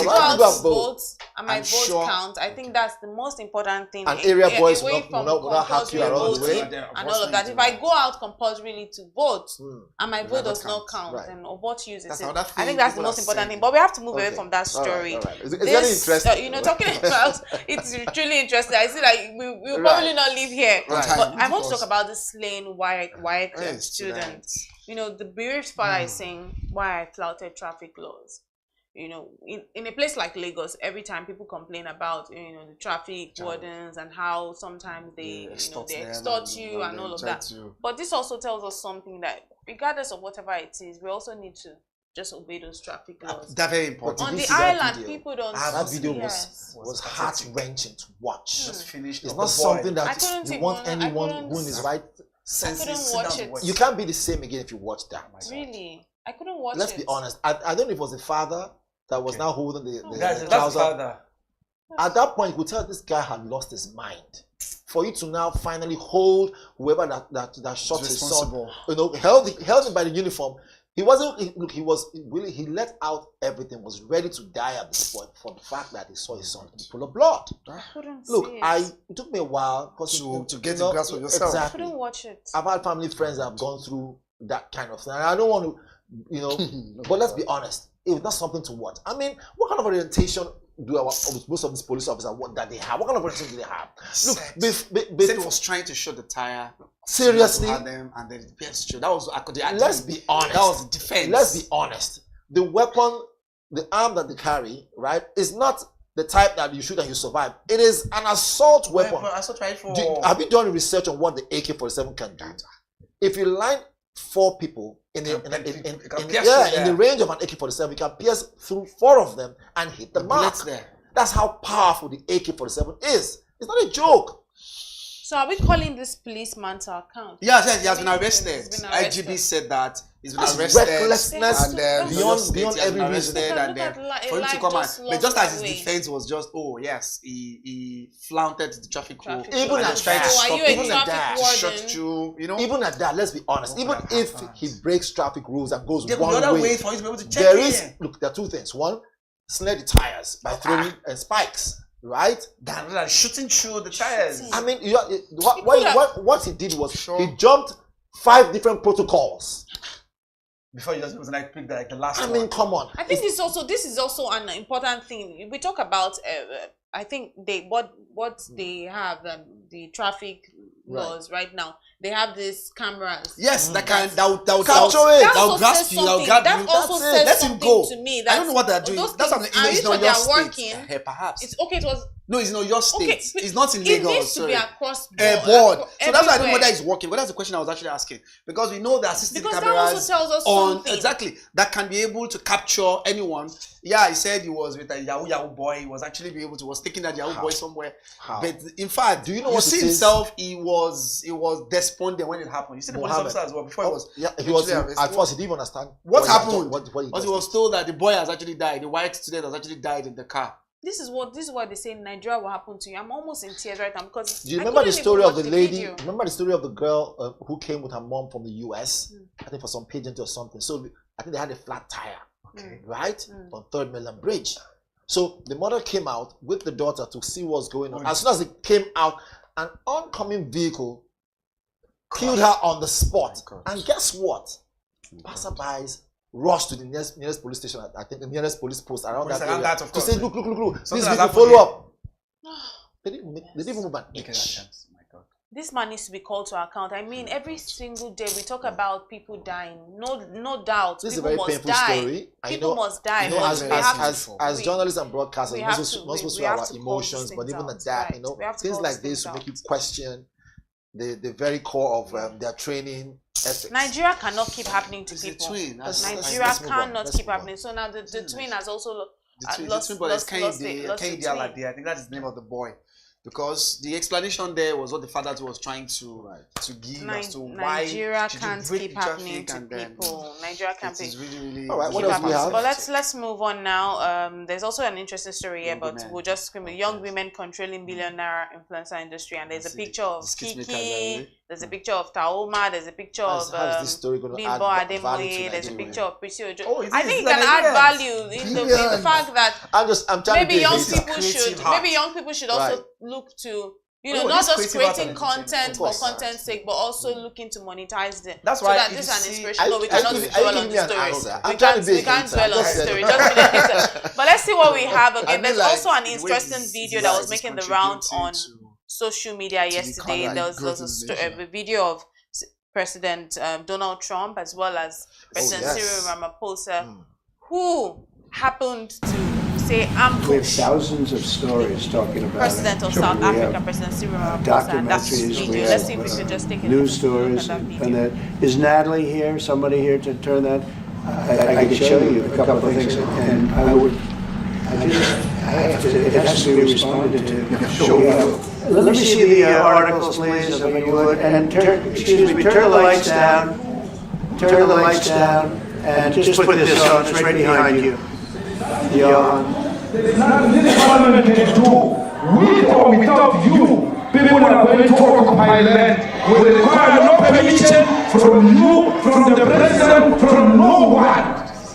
S13: go out to vote and my vote counts, I think that's the most important thing.
S7: And area boys
S13: away
S7: will not have you around the way
S13: and all of that. If I go out compulsorily to vote and my vote does not count, then of what use is it? I think that's the most important thing. But we have to move away from that story.
S7: It's very interesting.
S13: Talking about it's truly interesting. I see like we'll probably not live here, but I want to talk about this slain white students. The bereaved father is saying why I flouted traffic laws. In a place like Lagos, every time people complain about the traffic wardens and how sometimes they extort you and all of that. But this also tells us something that regardless of whatever it is, we also need to just obey those traffic laws.
S2: That's very important.
S13: On the island, people don't.
S7: That video was heart wrenching to watch. Just finished. It's not something that you want anyone who is right.
S13: I couldn't watch it.
S7: You can't be the same again if you watch that.
S13: Really? I couldn't watch it.
S7: Let's be honest. I don't know if it was the father that was now holding the
S2: trouser. Father.
S7: At that point, you could tell this guy had lost his mind. For you to now finally hold whoever that shot his son, held him by the uniform. He wasn't. He let out everything. Was ready to die at this point for the fact that he saw his son full of blood.
S13: I couldn't
S7: Look,
S13: see it.
S7: it took me a while
S2: to get a grasp of yourself.
S7: Exactly.
S13: I couldn't watch it.
S7: I've had family friends that have gone through that kind of thing. I don't want to, but let's be honest. It's not something to watch. I mean, what kind of orientation do most of these police officers that they have? What kind of orientation do they have? Look,
S2: Seth was trying to shoot the tire.
S7: Seriously,
S2: them and then that was.
S7: Let's be honest. That was defense. Let's be honest. The weapon, the arm that they carry, right, is not the type that you shoot and you survive. It is an assault weapon.
S2: Assault rifle.
S7: Have you done research on what the AK-47 can do? If you line 4 people in the range of an AK-47, you can pierce through 4 of them and hit the mark. That's how powerful the AK-47 is. It's not a joke.
S13: So are we calling this policeman to account?
S2: Yes, he has been arrested. IGB said that he's been arrested.
S7: Recklessness and beyond every reason.
S2: And then for him to come out, but just as his defense was just, he flaunted the traffic rule.
S7: Even at
S2: that,
S7: even at that, let's be honest. Even if he breaks traffic rules and goes
S2: one
S7: way,
S2: way for you to be able to check
S7: there are 2 things. One, snare the tires by throwing spikes.
S2: right? Than shooting through the tires.
S7: I mean, what he did was he jumped 5 different protocols.
S2: Before you just pick the last one.
S7: I mean, come on.
S13: I think this is also an important thing. We talk about I think what they have the traffic laws right now. They have these cameras.
S2: Yes, that will capture it. That will grasp you. That will grab you.
S13: That also says
S2: let him go.
S13: to me.
S2: I don't know what they're doing. That's something. It's not your state. Perhaps.
S13: It's okay. It was.
S2: No, it's not your state. Okay, it's not in
S13: Lagos.
S2: It needs to be across board. So that's why I don't know whether it's working. But that's the question I was actually asking. Because we know there are CCTV cameras
S13: that also tells us something.
S2: Exactly, that can be able to capture anyone. Yeah, he said he was with a Yahoo boy. He was actually was taking that Yahoo boy somewhere. But in fact, do you know what he himself? He was despondent when it happened. You see the police officer as well. Before
S7: he was at first he didn't even understand
S2: what happened. Because he was told that the boy has actually died. The white student has actually died in the car.
S13: This is what they say in Nigeria will happen to you. I'm almost in tears right now because.
S7: Do you remember the story of the lady? Remember the story of the girl who came with her mom from the US? I think for some pageant or something. So I think they had a flat tire, right, on 3rd Mainland Bridge. So the mother came out with the daughter to see what's going on. As soon as it came out, an oncoming vehicle killed her on the spot. And guess what? Passerbys rushed to the nearest police station. I think the nearest police post around that area to say, look, this vehicle follow up. They didn't even move an inch.
S13: This man needs to be called to account. I mean, every single day we talk about people dying. No doubt.
S7: This is a very painful story.
S13: People must die.
S7: As journalists and broadcasters, we're not supposed to have our emotions, but even at that, things like this will make you question the very core of their training ethics.
S13: Nigeria cannot keep happening to people. Nigeria cannot keep happening. So now the twin has also lost
S2: I think that is the name of the boy. Because the explanation there was what the father was trying to give as to why
S13: Nigeria can't keep happening to people. Nigeria can't be.
S2: Really
S7: all right, what else we have?
S13: But let's move on now. There's also an interesting story here, but we'll just scream young women controlling billionaire influencer industry, and there's a picture of Kiki. There's a picture of Taoma. There's a picture of Bimbo Ademoye. There's a picture of Prissy Ojo. I think it can add value in the fact that maybe young people should also look to not just creating content for content's sake, but also looking to monetize them.
S2: That's why
S13: so that this is an inspiration. No, we cannot dwell on the story. We can't dwell on the story. But let's see what we have. Okay, there's also an interesting video that was making the rounds on social media yesterday. There was a video of President Donald Trump as well as President Cyril Ramaphosa, who happened to say ambush.
S8: We have thousands of stories talking about
S13: President of South Africa, President Cyril Ramaphosa, and that's video. Let's see if we could just take a
S8: news stories and that. Is Natalie here? Somebody here to turn that? I can show you a couple of things, and it has to be responded to. Let me see the articles, please, if you would, and turn the lights down. Turn the lights down, and just put this on. It's right behind you.
S16: There's nothing this parliament can do. With or without you, people are going to occupy land. We require no permission from you, from the president, from no one.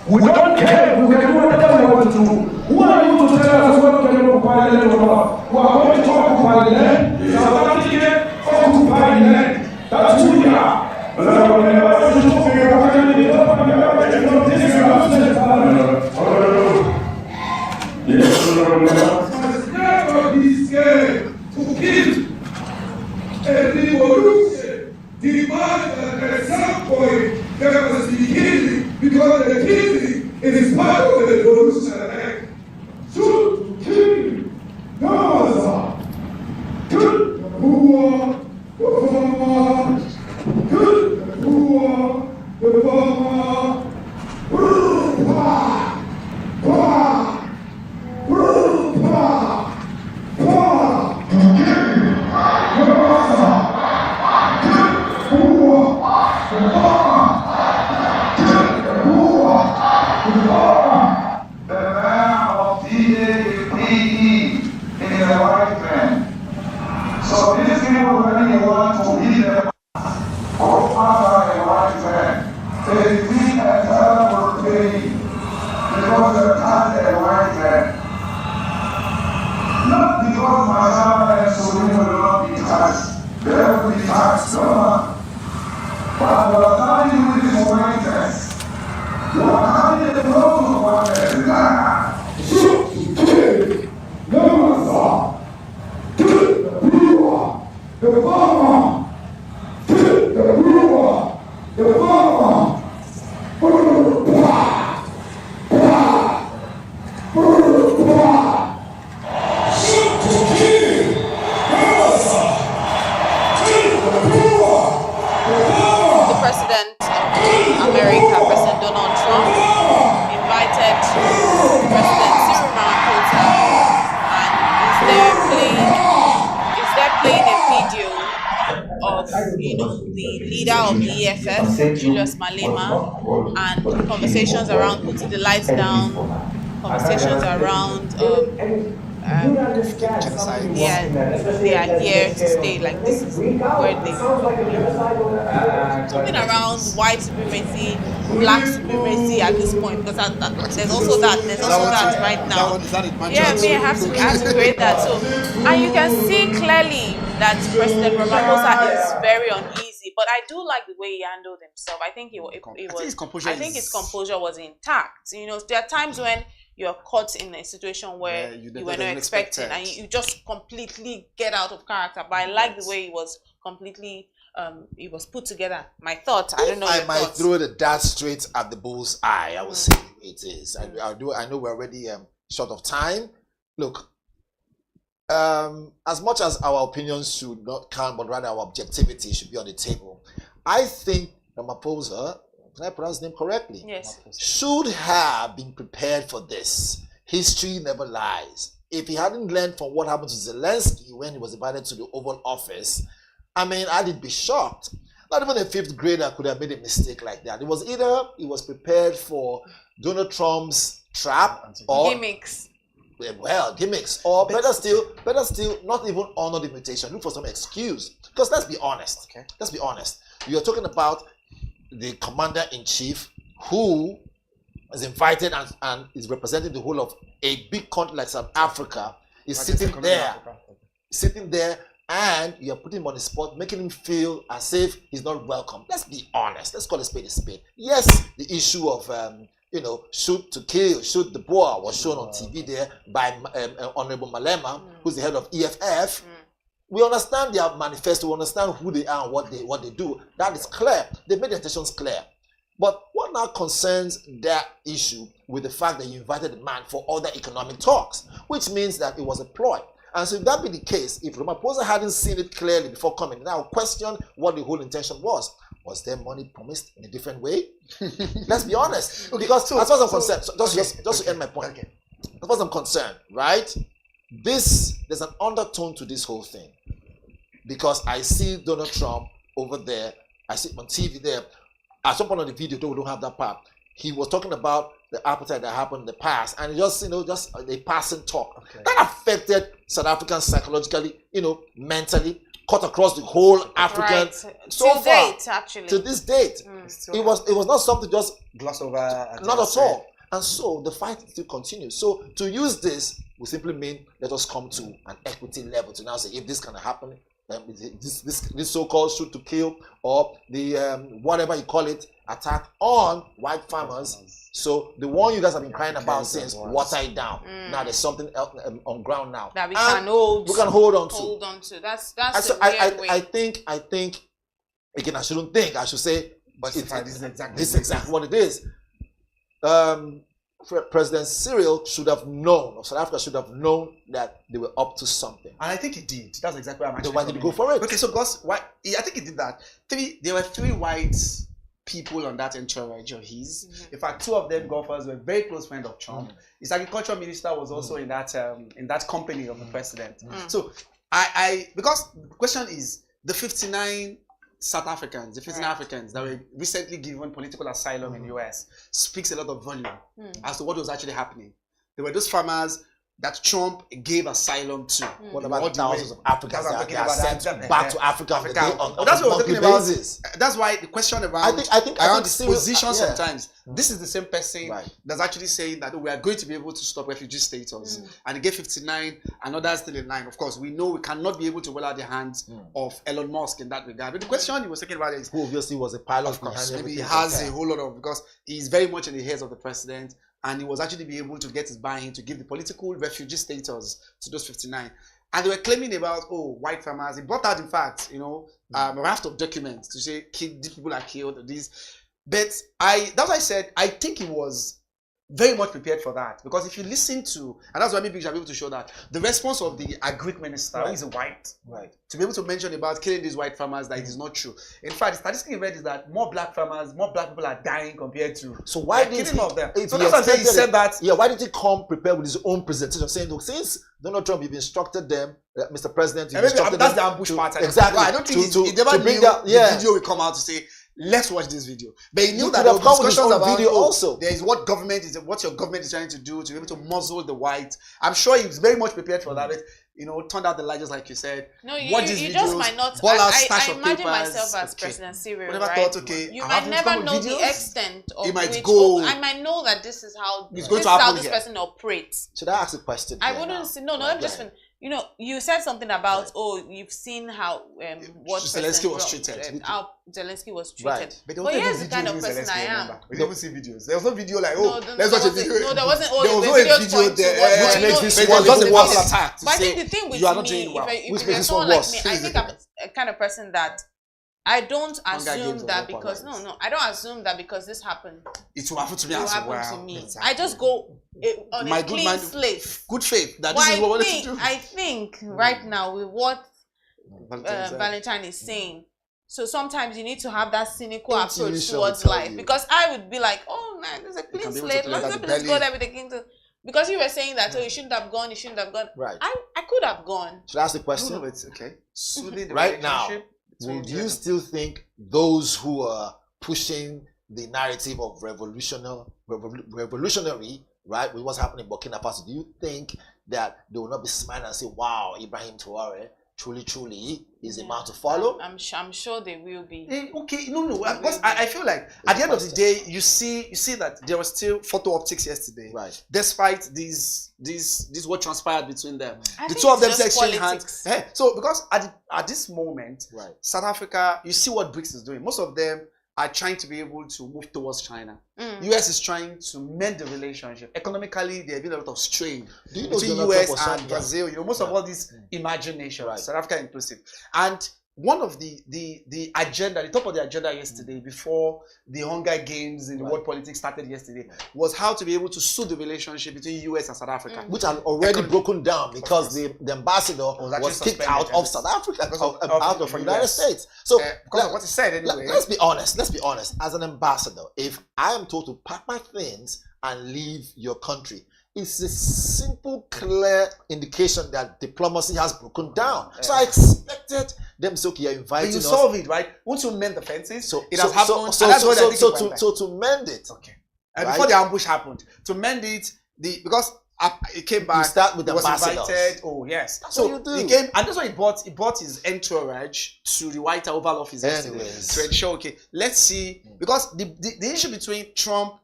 S16: We don't care. We can do whatever we want to do. Who are you to tell us what we can occupy land or not? We are going to occupy land. South Africa occupy land. That's who we are. Must never be scared to kill. A revolution demands that at some point there must be killing, because the killing is part of the revolutionary act. Shoot, kill, Gaza, kill, who because my salary and solution will not be taxed. They will be taxed, no man. But for the time you do this awareness, you are carrying the load of one
S13: President of America, President Donald Trump, invited President Cyril Ramaphosa, and is there playing a video of the leader of the EFF, Julius Malema, and conversations around putting the lights down, conversations around yeah, they are here to stay. Like, this is where they talking around white supremacy, black supremacy at this point, because there's also that right now. Yeah, I have to create that. So, and you can see clearly that President Ramaphosa is very uneasy, but I do like the way he handled himself. I think his composure was intact. You know, there are times when you're caught in a situation where you were not expecting, and you just completely get out of character. But I like the way he was completely, it was put together. My thought, I don't know.
S7: I might throw the dart straight at the bull's eye. I will say it is. I know we're already short of time. Look, as much as our opinions should not count, but rather our objectivity should be on the table, I think Ramaphosa, can I pronounce his name correctly?
S13: Yes.
S7: Should have been prepared for this. History never lies. If he hadn't learned from what happened to Zelensky when he was invited to the Oval Office, I mean, I'd be shocked. Not even a fifth grader could have made a mistake like that. It was either he was prepared for Donald Trump's trap or
S13: gimmicks.
S7: Well, gimmicks, or better still, not even honor the invitation. Look for some excuse. Because let's be honest. Okay. Let's be honest. You're talking about the commander-in-chief who is invited and is representing the whole of a big country like South Africa, is sitting there, and you're putting him on the spot, making him feel as if he's not welcome. Let's be honest. Let's call a spade a spade. Yes, the issue of shoot to kill, shoot the boer was shown on TV there by Honorable Malema, who's the head of EFF. We understand their manifesto, we understand who they are and what they do. That is clear. They made their intentions clear. But what now concerns that issue with the fact that you invited the man for other economic talks, which means that it was a ploy. And so if that be the case, if Ramaphosa hadn't seen it clearly before coming, now question what the whole intention was. Was there money promised in a different way? Let's be honest. Because as far as I'm concerned, just to end my point, as far as I'm concerned, right? There's an undertone to this whole thing. Because I see Donald Trump over there, I see him on TV there. At some point on the video, though we don't have that part, he was talking about the appetite that happened in the past, and just a passing talk. Okay. That affected South Africans psychologically, mentally, cut across the whole African so far.
S13: Date, actually.
S7: To this date. It was not something just
S2: gloss over.
S7: Not at all. And so the fight still continues. So to use this will simply mean let us come to an equity level to now say if this can happen, this so-called shoot to kill or the whatever you call it attack on white farmers. So the one you guys have been crying about since, water it down. Now there's something else on ground now
S13: that we can hold on to. Hold on to. That's
S7: I think again, I shouldn't think. I should say, but this is exactly what it is. President Cyril should have known, or South Africa should have known that they were up to something. And
S2: I think he did. That's exactly what I'm actually.
S7: Why did he go for it?
S2: Okay, so Gus, why? I think he did that. There were 3 white people on that entourage of his. In fact, 2 of them golfers were very close friends of Trump. His agriculture minister was also in that company of the president. So because the question is the 59 South Africans, the 59 Africans that were recently given political asylum in the US speaks a lot of volume as to what was actually happening. There were those farmers that Trump gave asylum to.
S7: What about thousands of Africans that are sent back to Africa on
S2: that's what we're talking about.
S7: Basis.
S2: That's why the question around
S7: I think
S2: this position sometimes. This is the same person that's actually saying that we are going to be able to stop refugee status, and he gave 59, and others still in line. Of course, we know we cannot be able to well out the hands of Elon Musk in that regard. But the question he was talking about is
S7: who obviously was a pilot.
S2: Of course, maybe he has a whole lot of, because he's very much in the hands of the president. And he was actually be able to get his buy-in to give the political refugee status to those 59. And they were claiming about, white farmers. He brought out, in fact, a raft of documents to say these people are killed, these. But that's why I said, I think he was very much prepared for that. Because if you listen to, and that's why maybe we shall be able to show that, the response of the agri minister, who is a white, to be able to mention about killing these white farmers, that it is not true. In fact, the statistic read is that more black farmers, more black people are dying compared to.
S7: So why did he?
S2: Of them. So that's why he said that.
S7: Yeah, why did he come prepared with his own presentation, saying, look, since Donald Trump, you've instructed them, Mr. President, you've instructed
S2: that's
S7: them.
S2: The ambush part.
S7: Exactly.
S2: Well, I don't think he never knew the video will come out to say, let's watch this video. But he knew that there were discussions about
S7: video also.
S2: There is what your government is trying to do to be able to muzzle the white. I'm sure he was very much prepared for that. But, turned out the light, just like you said.
S13: No, you just might not. I imagine myself as President Cyril, right? You might never know the extent of which. I might know that this is how this person operates.
S7: Should I ask a question?
S13: I wouldn't say no. I'm just. You said something about you've seen how what
S2: Zelensky was treated.
S13: How Zelensky was treated. But here's the kind of person I am.
S2: We didn't see videos. There was no video like let's watch a video.
S13: No, there wasn't.
S2: There was no video there.
S7: Which makes this
S2: one
S7: just a
S2: personal attack.
S13: But I think the thing with me, if you're someone like me, I think I'm a kind of person that I don't assume that because I don't assume that because this happened,
S2: it will happen to me.
S13: Exactly. I just go on a clean slate.
S2: Good faith that this is what we want to do.
S13: I think right now with what Valentine is saying, so sometimes you need to have that cynical approach towards life. Because I would be like, there's a clean slate. Let's go there with the king to. Because you were saying that, you shouldn't have gone.
S7: Right.
S13: I could have gone.
S7: Should I ask the question?
S2: No, it's okay.
S7: Right now. Would you still think those who are pushing the narrative of revolutionary, right, with what's happening in Burkina Faso, do you think that they will not be smiling and say, wow, Ibrahim Traoré truly is a man to follow?
S13: I'm sure they will be.
S2: Okay, no, because I feel like at the end of the day, you see that there was still photo optics yesterday,
S7: right?
S2: Despite this what transpired between them, the two of them exchanged hands. So because at this moment,
S7: right,
S2: South Africa, you see what BRICS is doing. Most of them are trying to be able to move towards China. US is trying to mend the relationship. Economically, there have been a lot of strain between US and Brazil. Most of all these emerging nations, South Africa inclusive. And one of the agenda, the top of the agenda yesterday, before the Hunger Games in the world politics started yesterday, was how to be able to suit the relationship between US and South Africa.
S7: Which had already broken down because the ambassador was kicked out of South Africa, out of the United States. So
S2: because of what he said anyway.
S7: Let's be honest. As an ambassador, if I am told to pack my things and leave your country, it's a simple, clear indication that diplomacy has broken down. So I expected them to say, okay, you're inviting us.
S2: But you solve it, right? Once you mend the fences, it has happened.
S7: So to mend it.
S2: Okay. And before the ambush happened, to mend it, because it came back.
S7: You start with the
S2: ambassadors. Invited. Oh, yes.
S7: That's
S2: so
S7: what you do.
S2: He came, and that's why he brought his entourage to the White House Oval Office yesterday to ensure, okay, let's see. Because the issue between Trump,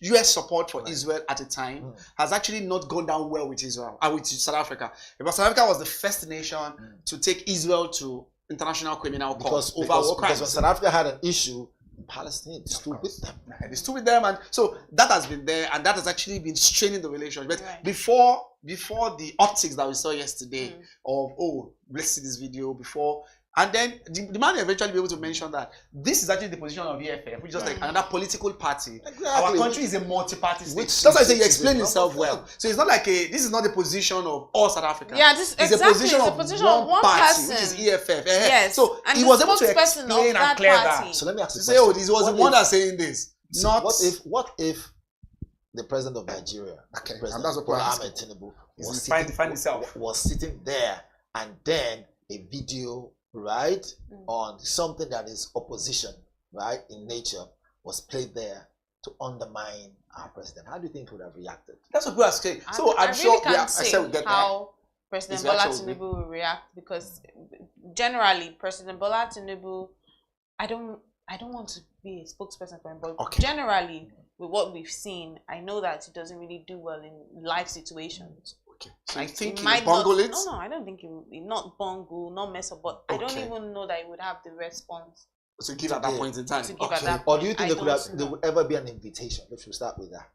S2: US support for Israel at the time has actually not gone down well with Israel and with South Africa. Because South Africa was the first nation to take Israel to International Criminal Court over war crimes.
S7: Because when South Africa had an issue, Palestine stood with them.
S2: They stood with them, and so that has been there, and that has actually been straining the relationship. But before the optics that we saw yesterday of let's see this video before. And then the man eventually be able to mention that this is actually the position of EFF, which is just like another political party. Exactly. Our country is a multi-party state. That's why I say he explained himself well. So it's not like this is not the position of all South Africans.
S13: Yeah, it's a position of one
S2: party,
S13: person,
S2: which is EFF.
S13: Yes.
S2: So he was able to explain and clear that.
S7: So let me ask you
S2: to say, this was the one that's saying this. Not
S7: what if the president of Nigeria, President Ahmed Tinubu, was sitting there, and then a video, right, on something that is opposition, right, in nature, was played there to undermine our president, how do you think he would have reacted?
S2: That's what people are saying. So
S13: I
S2: I'm sure
S13: really can't say how President
S2: His
S13: Bola
S2: reaction will be-
S13: Tinubu will react, because generally President Bola Tinubu, I don't want to be a spokesperson for him, but generally with what we've seen, I know that he doesn't really do well in life situations.
S2: Okay. So you
S13: Like,
S2: think
S13: he
S2: he
S13: might
S2: bungle
S13: not,
S2: it?
S13: No, I don't think he will not bungle, not mess up, but I don't even know that he would have the response
S2: to give at that point in time.
S13: to give at that
S7: Or
S13: point.
S7: do you think there would ever be an invitation? Let's start with that.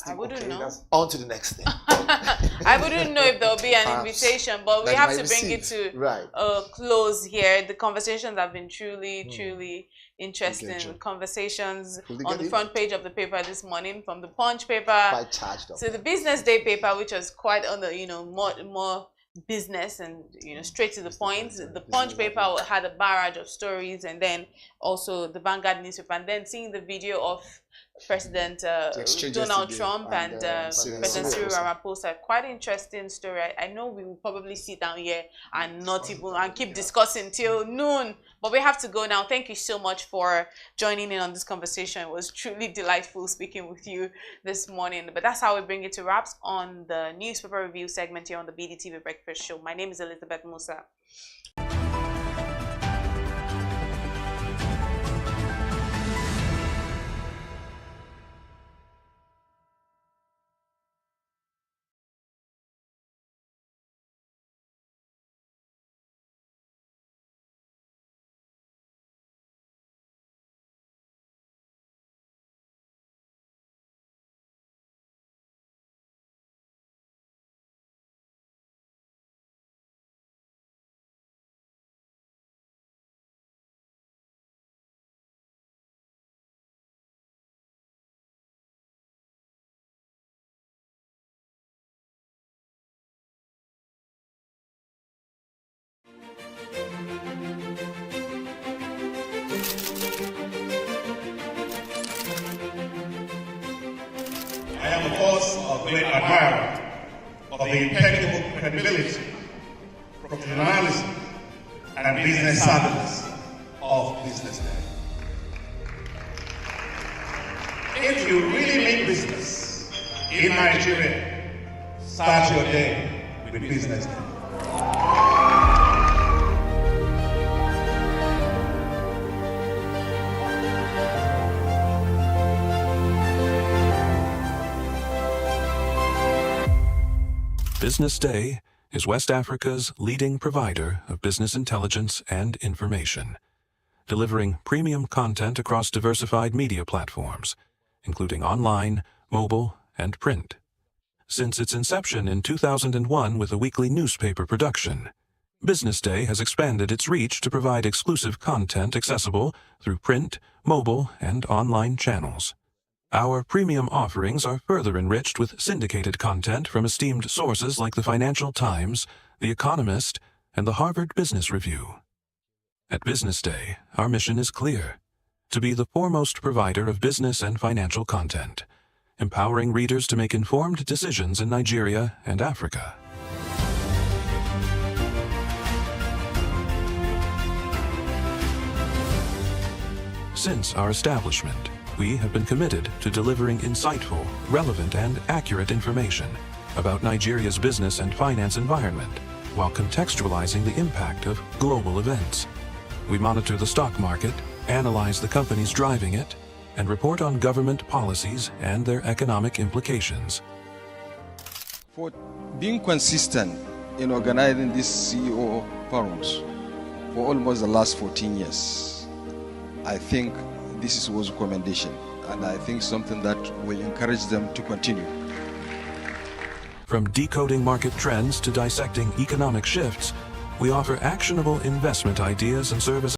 S13: I wouldn't know.
S7: On to the next thing.
S13: I wouldn't know if there will be an
S7: Perhaps
S13: invitation, but we
S7: that
S13: have
S7: you
S13: to
S7: might
S13: bring it
S7: receive.
S13: to
S7: Right.
S13: a close here. The conversations have been truly interesting.
S7: Engaging.
S13: Conversations
S7: Will they
S13: on
S7: get
S13: the
S7: it?
S13: front page of the paper this morning, from the Punch paper
S7: Quite charged up.
S13: to the Business Day paper, which was quite on the more business and straight to the point. The Punch paper had a barrage of stories, and then also the Vanguard newspaper, and then seeing the video of President Donald Trump and President Cyril Ramaphosa. Quite interesting story. I know we will probably sit down here and not even and keep discussing till noon, but we have to go now. Thank you so much for joining in on this conversation. It was truly delightful speaking with you this morning. But that's how we bring it to wraps on the newspaper review segment here on the Bdtv Breakfast Show. My name is Elizabeth Musa.
S11: I am, of course, a great admirer of the impeccable credibility, professionalism, and business savviness of Business Day. If you really mean business in Nigeria, start your day with Business Day.
S4: Business Day is West Africa's leading provider of business intelligence and information, delivering premium content across diversified media platforms, including online, mobile, and print. Since its inception in 2001 with a weekly newspaper production, Business Day has expanded its reach to provide exclusive content accessible through print, mobile, and online channels. Our premium offerings are further enriched with syndicated content from esteemed sources like the Financial Times, The Economist, and the Harvard Business Review. At Business Day, our mission is clear: to be the foremost provider of business and financial content, empowering readers to make informed decisions in Nigeria and Africa. Since our establishment, we have been committed to delivering insightful, relevant, and accurate information about Nigeria's business and finance environment, while contextualizing the impact of global events. We monitor the stock market, analyze the companies driving it, and report on government policies and their economic implications.
S5: For being consistent in organizing these CEO forums for almost the last 14 years, I think this was a commendation, and I think something that will encourage them to continue.
S4: From decoding market trends to dissecting economic shifts, we offer actionable investment ideas and services.